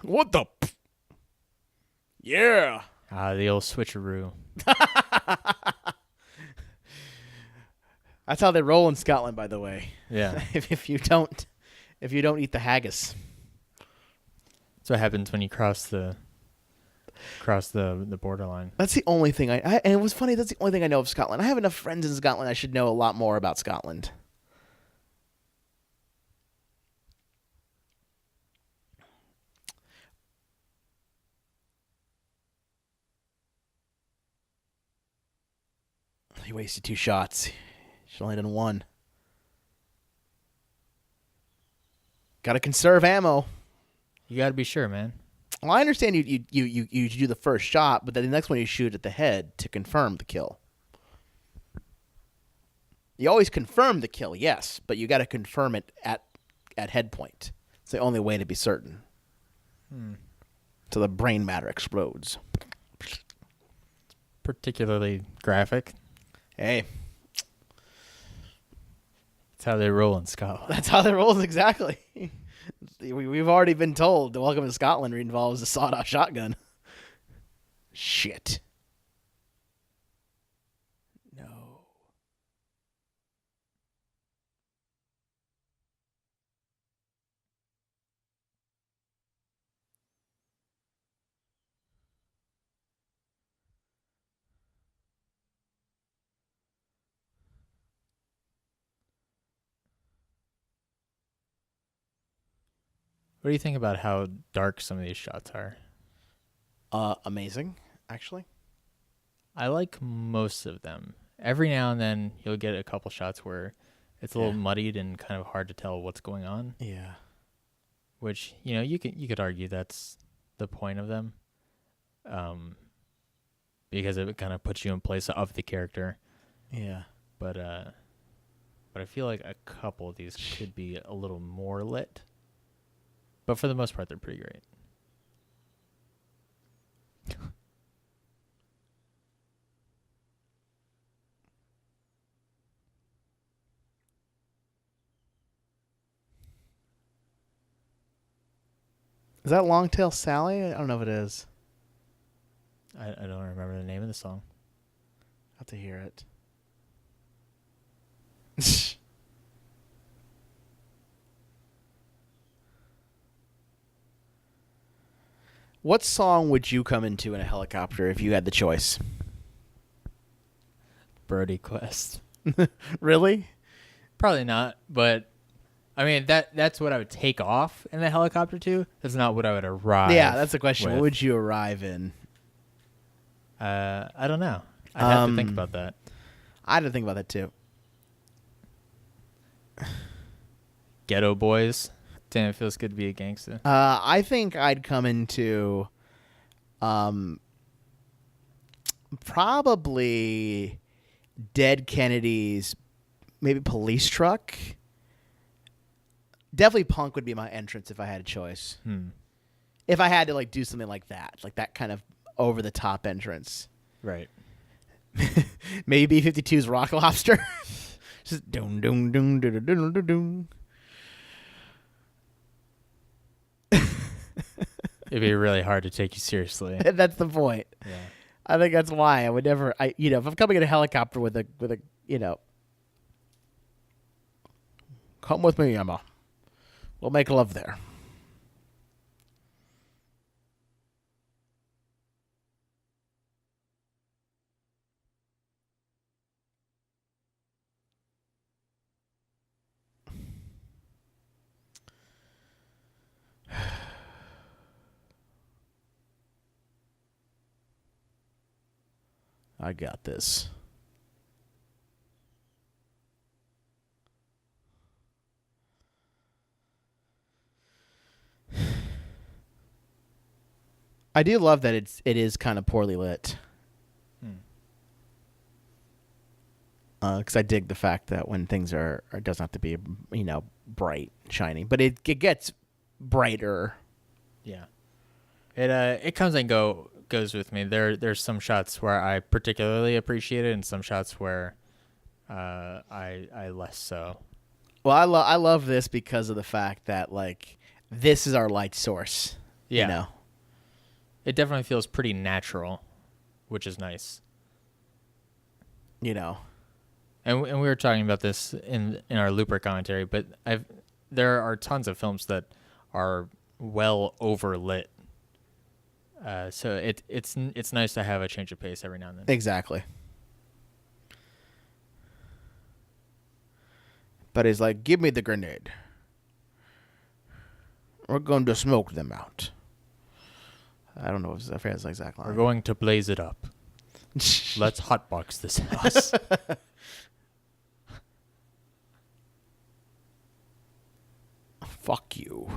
What the? Yeah. The old switcheroo. That's how they roll in Scotland, by the way. Yeah. if you don't eat the haggis. That's what happens when you cross the borderline. That's the only thing I and it was funny. That's the only thing I know of Scotland. I have enough friends in Scotland. I should know a lot more about Scotland. He wasted 2 shots. Should only done 1. Got to conserve ammo. You got to be sure, man. Well, I understand you do the first shot, but then the next one you shoot at the head to confirm the kill. You always confirm the kill, yes, but you got to confirm it at head point. It's the only way to be certain. So the brain matter explodes. Particularly graphic. Hey, That's how they roll in Scotland. that's how they roll, exactly. We've already been told the Welcome to Scotland involves a sawed-off shotgun. Shit. No. What do you think about how dark some of these shots are? Amazing, actually. I like most of them. Every now and then you'll get a couple shots where it's a little muddied and kind of hard to tell what's going on. Yeah. Which, you could argue that's the point of them. Because it kind of puts you in place of the character. Yeah. But I feel like a couple of these could be a little more lit. But for the most part, they're pretty great. Is that Longtail Sally? I don't know if it is. I don't remember the name of the song. I'll have to hear it. What song would you come into in a helicopter if you had the choice? Brody Quest. Really? Probably not, but I mean that's what I would take off in the helicopter to. That's not what I would arrive. Yeah, that's the question. with. What would you arrive in? I don't know. I'd have to think about that. I had to think about that too. Ghetto Boys. Damn, it feels good to be a gangster. I think I'd come into probably Dead Kennedy's maybe Police Truck. Definitely Punk would be my entrance if I had a choice. If I had to do something like that kind of over the top entrance. Right. Maybe B-52's Rock Lobster. Just doom doom doom doom doom doom doom. It'd be really hard to take you seriously. That's the point. Yeah. I think that's why I would never. If I'm coming in a helicopter with a, come with me, Emma. We'll make love there. I got this. I do love that it is kind of poorly lit. Because I dig the fact that when things are, it doesn't have to be, bright, shiny, but it gets brighter. Yeah. It comes and goes with me. There's some shots where I particularly appreciate it, and some shots where I less so. Well, I love this because of the fact that this is our light source. Yeah. It definitely feels pretty natural, which is nice. And we were talking about this in our Looper commentary, but there are tons of films that are well overlit. So it's nice to have a change of pace every now and then. Exactly. But he's like, give me the grenade. We're going to smoke them out. I don't know if I forget his exact line. We're going to blaze it up. Let's hotbox this house. Fuck you.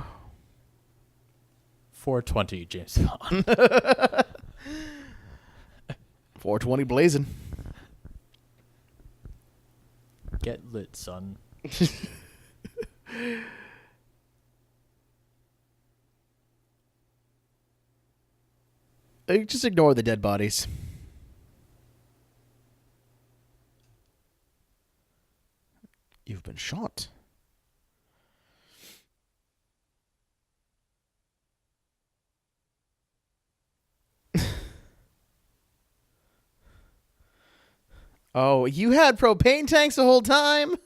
420, James Bond. 420 blazing. Get lit, son. Just ignore the dead bodies. You've been shot. Oh, you had propane tanks the whole time?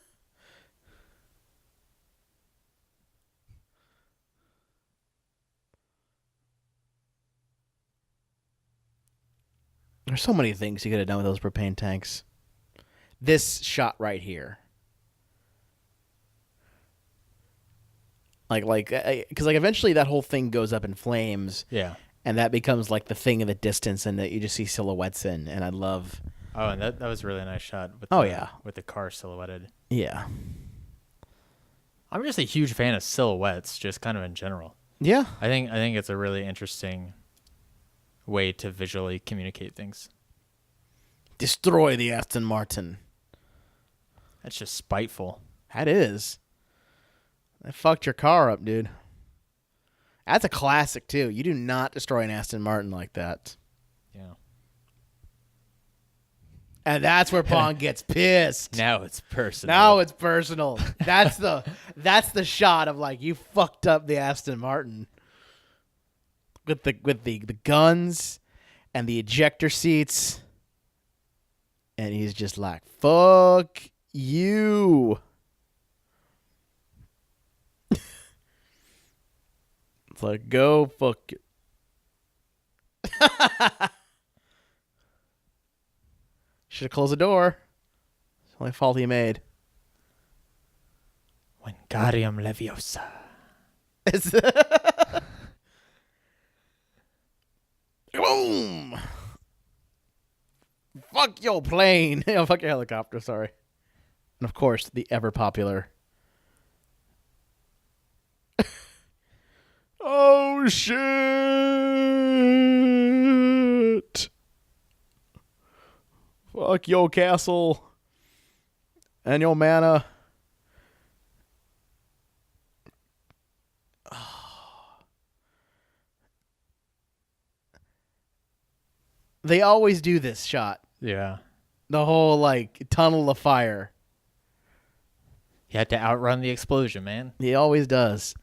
There's so many things you could have done with those propane tanks. This shot right here. Because eventually that whole thing goes up in flames. Yeah. And that becomes the thing in the distance and that you just see silhouettes in. And I love... Oh, and that was a really nice shot. With the car silhouetted. Yeah. I'm just a huge fan of silhouettes, just kind of in general. Yeah. I think it's a really interesting way to visually communicate things. Destroy the Aston Martin. That's just spiteful. That is. That fucked your car up, dude. That's a classic, too. You do not destroy an Aston Martin like that. Yeah. And that's where Bond gets pissed. Now it's personal. That's the shot of you fucked up the Aston Martin. With the guns and the ejector seats. And he's just like, fuck you. It's like, go fuck it. Should have closed the door. It's the only fault he made. Wingardium Leviosa. Boom! Fuck your plane. Fuck your helicopter, sorry. And of course, the ever popular. Oh, shit! Fuck your castle. And your mana. They always do this shot. Yeah. The whole tunnel of fire. You had to outrun the explosion, man. He always does.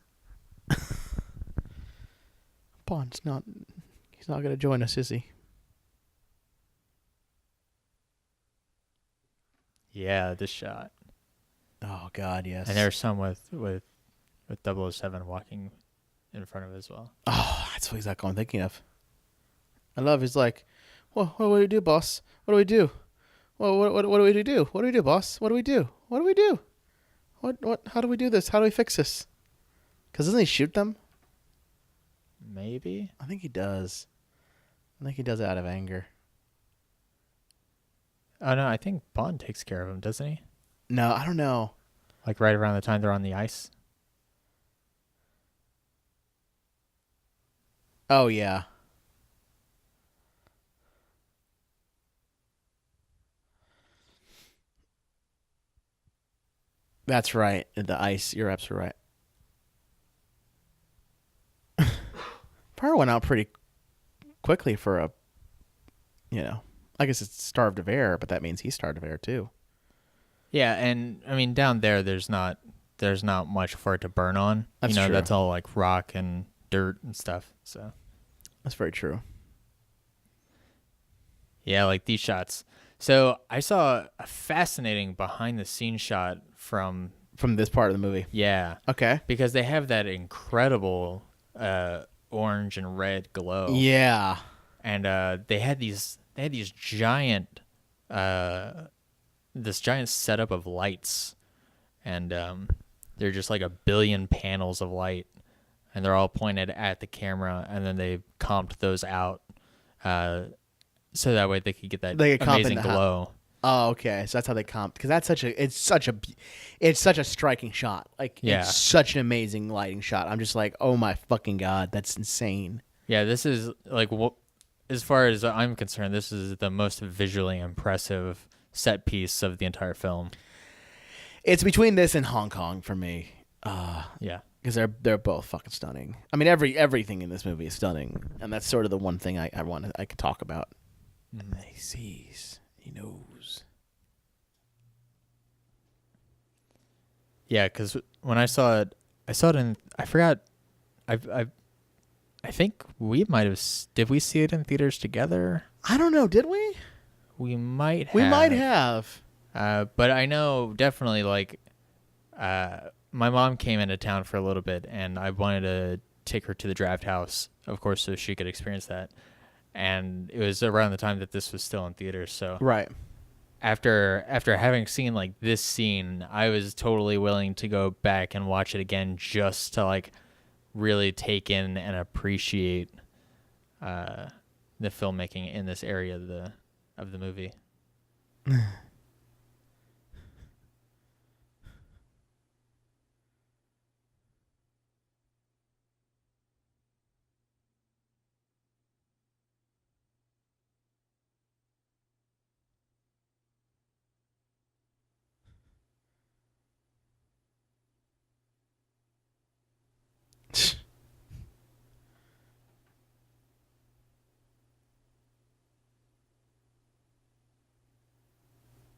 Bond's not. He's not going to join us, is he? Yeah, this shot. Oh God, yes. And there's some with 007 walking in front of it as well. Oh, that's exactly what I'm thinking of. I love. He's like, well, what do we do, boss? What do we do? Well, what do we do? What do we do, boss? What do we do? What do we do? What? How do we do this? How do we fix this? Because doesn't he shoot them? Maybe. I think he does. I think he does it out of anger. Oh no, I think Bond takes care of him, doesn't he? No, I don't know. Like right around the time they're on the ice. Oh yeah. That's right. The ice. You're absolutely right. Power went out pretty quickly for a, I guess it's starved of air, but that means he's starved of air too. Yeah, and I mean down there, there's not much for it to burn on. That's true. That's all like rock and dirt and stuff. So that's very true. Yeah, like these shots. So I saw a fascinating behind the scenes shot from this part of the movie. Yeah. Okay. Because they have that incredible orange and red glow. Yeah. And they had these giant this giant setup of lights, and they're just like a billion panels of light, and they're all pointed at the camera, and then they comped those out so that way they could get that amazing glow. Oh, okay. So that's how they comped, because that's it's such a striking shot. Like, it's such an amazing lighting shot. I'm just like, oh my fucking God, that's insane. Yeah, this is like, as far as I'm concerned, this is the most visually impressive set piece of the entire film. It's between this and Hong Kong for me. Yeah, because they're both fucking stunning. I mean, everything in this movie is stunning, and that's sort of the one thing I could talk about. He sees, he knows. Yeah, because when I saw it in, I forgot, I think we might have, did we see it in theaters together? I don't know, did we? We might have. We might have. But I know definitely, like, my mom came into town for a little bit, and I wanted to take her to the Draft House, of course, so she could experience that. And it was around the time that this was still in theaters, so right. After having seen like this scene, I was totally willing to go back and watch it again just to like really take in and appreciate the filmmaking in this area of the movie.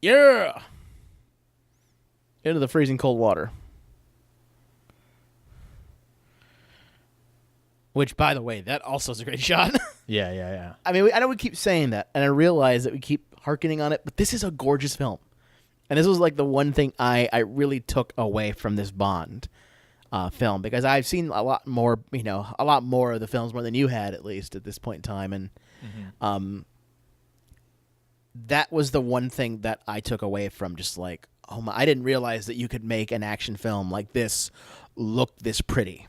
Yeah. Into the freezing cold water. Which, by the way, that also is a great shot. Yeah. I mean, I know we keep saying that, and I realize that we keep hearkening on it, but this is a gorgeous film. And this was like the one thing I really took away from this Bond film, because I've seen a lot more of the films, more than you had, at least at this point in time, and that was the one thing that I took away from, just like, oh my, I didn't realize that you could make an action film like this look this pretty.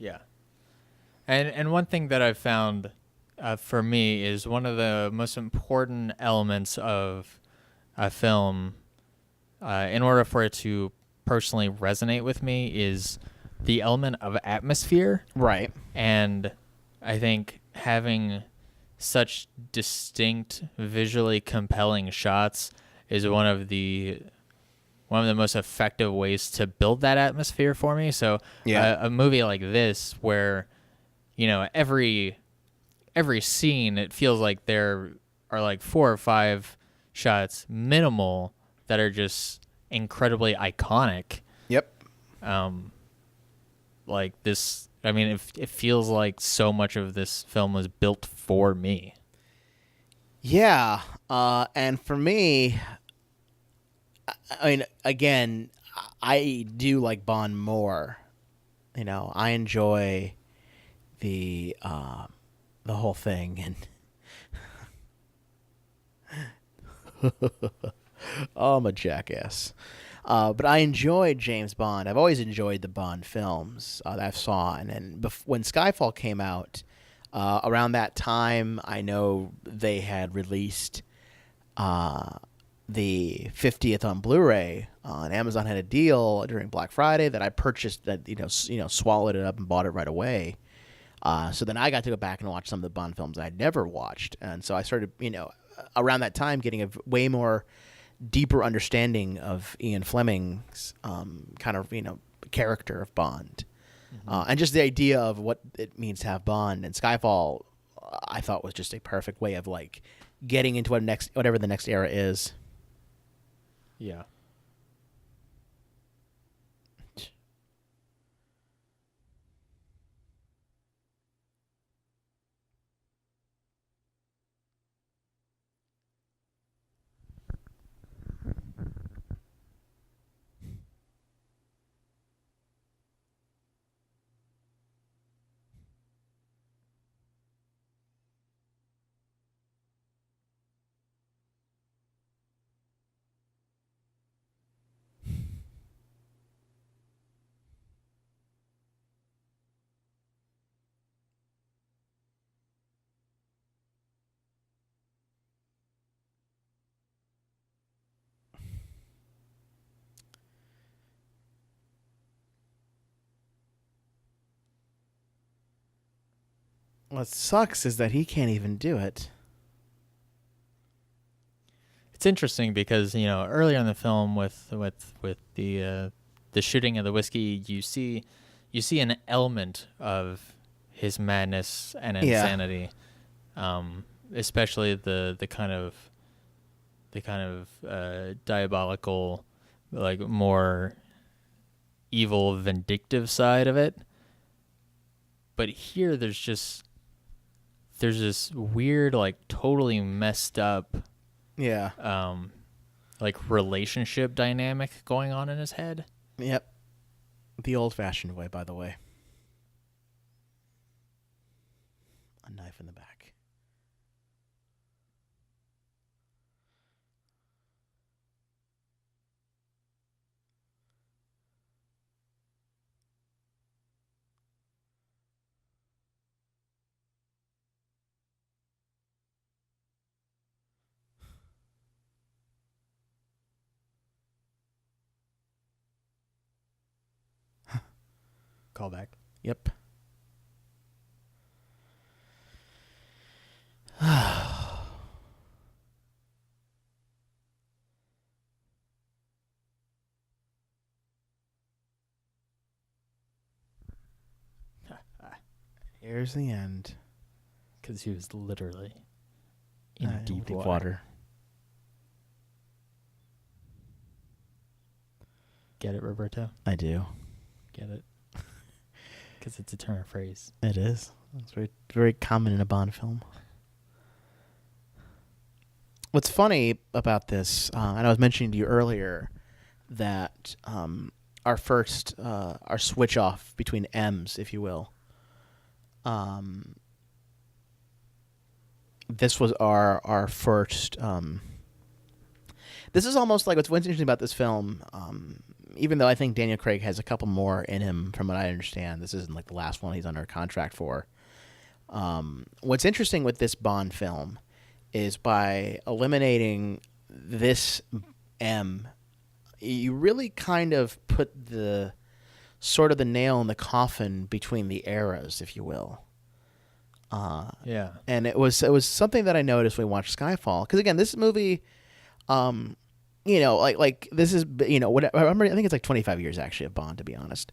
Yeah. And one thing that I've found for me is one of the most important elements of a film, in order for it to personally resonate with me, is the element of atmosphere. Right. And I think having such distinct, visually compelling shots is one of the most effective ways to build that atmosphere for me. So a movie like this, where every scene, it feels like there are like 4 or 5 shots minimal that are just incredibly iconic. Yep. Like this, I mean, it feels like so much of this film was built for me. Yeah, and for me, I mean, again, I do like Bond more. You know, I enjoy the whole thing, and oh, I'm a jackass. But I enjoyed James Bond. I've always enjoyed the Bond films that I've saw, and then when Skyfall came out, around that time, I know they had released the 50th on Blu-ray, and Amazon had a deal during Black Friday that I purchased. That swallowed it up and bought it right away. So then I got to go back and watch some of the Bond films I'd never watched, and so I started, around that time, getting a way more deeper understanding of Ian Fleming's kind of character of Bond, and just the idea of what it means to have Bond. And Skyfall, I thought, was just a perfect way of like getting into whatever the next era is. Yeah. What sucks is that he can't even do it. It's interesting because earlier in the film with the shooting of the whiskey, you see an element of his madness and insanity, especially the kind of diabolical, like more evil, vindictive side of it. But here, there's this weird, like totally messed up, like relationship dynamic going on in his head. Yep. The old-fashioned way, by the way. A knife in the back. Callback. Yep. Here's the end. Because he was literally in deep water. water. Get it, Roberto? I do. Get it? Because it's a turn of phrase. It is. It's very, very common in a Bond film. What's funny about this, and I was mentioning to you earlier that our switch off between M's, if you will, this was our first. This is almost like what's interesting about this film. Even though I think Daniel Craig has a couple more in him, from what I understand, this isn't like the last one he's under contract for. What's interesting with this Bond film is by eliminating this M, you really kind of put the sort of the nail in the coffin between the eras, if you will. And it was something that I noticed when we watched Skyfall, because again, this movie, like this is, whatever, I remember, I think it's like 25 years actually of Bond, to be honest.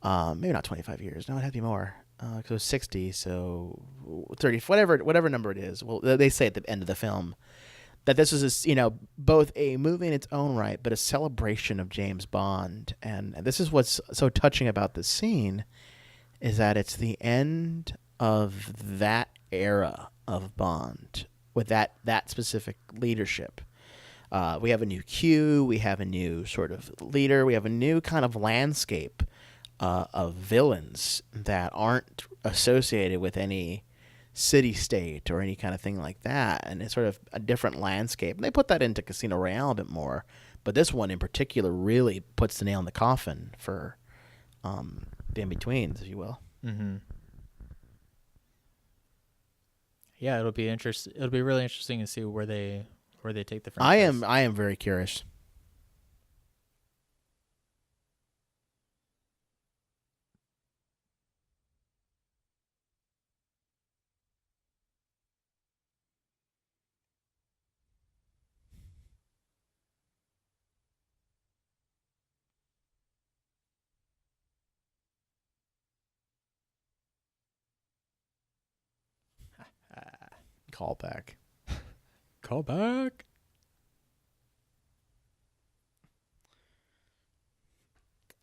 Maybe not 25 years. No, it'd have to be more. Because it was 60, so 30, whatever number it is. Well, they say at the end of the film that this is both a movie in its own right, but a celebration of James Bond. And this is what's so touching about this scene, is that it's the end of that era of Bond with that specific leadership. We have a new Q, we have a new sort of leader, we have a new kind of landscape of villains that aren't associated with any city-state or any kind of thing like that, and it's sort of a different landscape. And they put that into Casino Royale a bit more, but this one in particular really puts the nail in the coffin for the in-betweens, if you will. Mm-hmm. Yeah, it'll be really interesting to see where they take the franchise. I am very curious. Callback. Call back.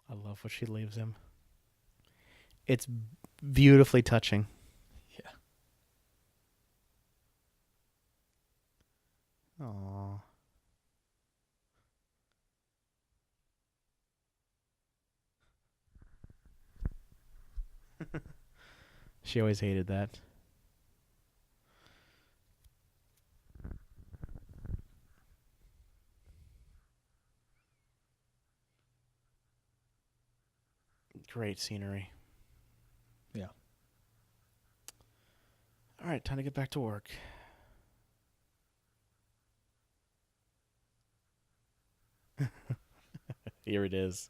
I love what she leaves him. It's beautifully touching. Yeah. Aww. She always hated that. Great scenery. Yeah. All right, time to get back to work. Here it is.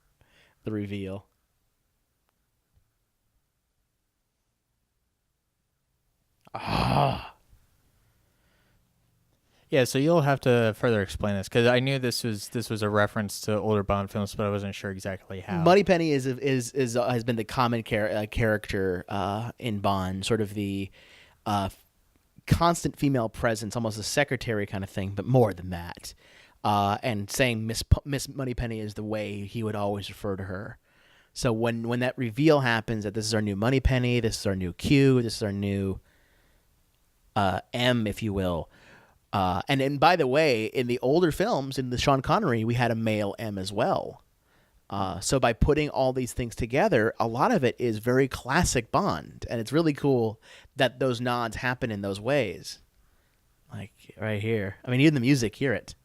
The reveal. Ah. Yeah, so you'll have to further explain this, because I knew this was a reference to older Bond films, but I wasn't sure exactly how. Moneypenny has been the common character in Bond, sort of the constant female presence, almost a secretary kind of thing, but more than that. And saying Miss Moneypenny is the way he would always refer to her. So when that reveal happens that this is our new Moneypenny, this is our new Q, this is our new M, if you will. And by the way, in the older films, in the Sean Connery, we had a male M as well. So by putting all these things together, a lot of it is very classic Bond. And it's really cool that those nods happen in those ways. Like right here. I mean, even the music, hear it.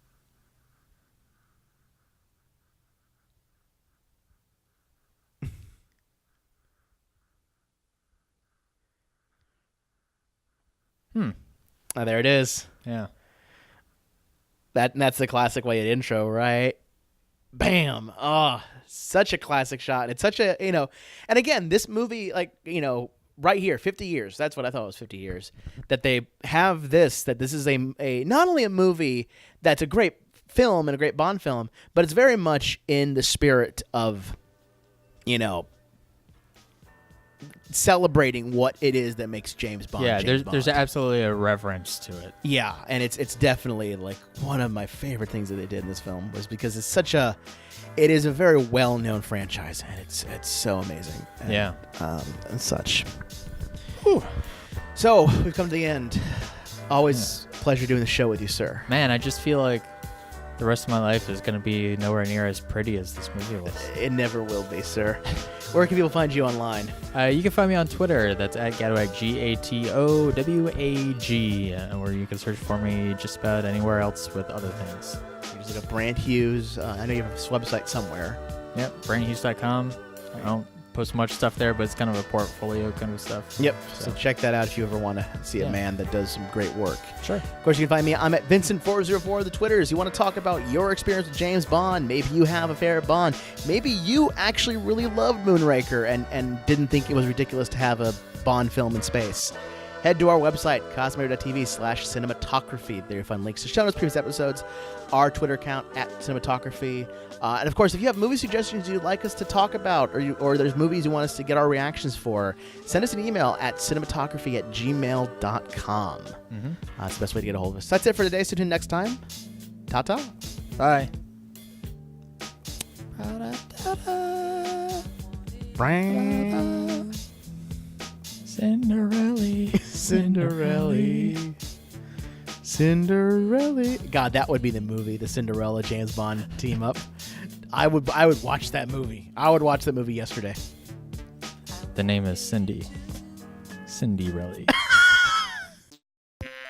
Oh, there it is. Yeah. That's the classic way at intro, right? Bam! Oh, such a classic shot. It's such a, and again, this movie, right here, 50 years. That's what I thought it was, 50 years. That they have this, that this is a not only a movie that's a great film and a great Bond film, but it's very much in the spirit of, celebrating what it is that makes James Bond. Yeah, James Bond. there's absolutely a reverence to it. Yeah, and it's definitely like one of my favorite things that they did in this film, was because it is a very well-known franchise, and it's so amazing. And, and such. Whew. So we've come to the end. Always pleasure doing the show with you, sir. Man, I just feel like the rest of my life is going to be nowhere near as pretty as this movie was. It never will be, sir. Where can people find you online? You can find me on Twitter. That's at Gatowag, GATOWAG, where you can search for me just about anywhere else with other things. There's like a Brandt Hughes. I know you have a website somewhere. Yep, BrandtHughes.com. I don't post much stuff there, but it's kind of a portfolio kind of stuff. Yep. So check that out if you ever want to see a man that does some great work. Sure. Of course, you can find me. I'm at Vincent404 on the Twitters. You want to talk about your experience with James Bond? Maybe you have a favorite Bond. Maybe you actually really loved Moonraker and didn't think it was ridiculous to have a Bond film in space. head to our website, CosmicRadio.TV/cinematography. There you'll find links to show notes, previous episodes, our Twitter account @cinematography. And of course, if you have movie suggestions you'd like us to talk about, or there's movies you want us to get our reactions for, send us an email at cinematography@gmail.com. That's the best way to get a hold of us. That's it for today. Stay tuned next time. Ta-ta. Bye. Cinderella. God, that would be the movie, the Cinderella James Bond team up. I would watch that movie. I would watch that movie yesterday. The name is Cindy. Cindy Relly.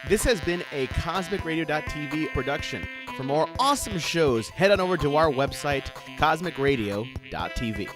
This has been a CosmicRadio.TV production. For more awesome shows, head on over to our website, CosmicRadio.TV.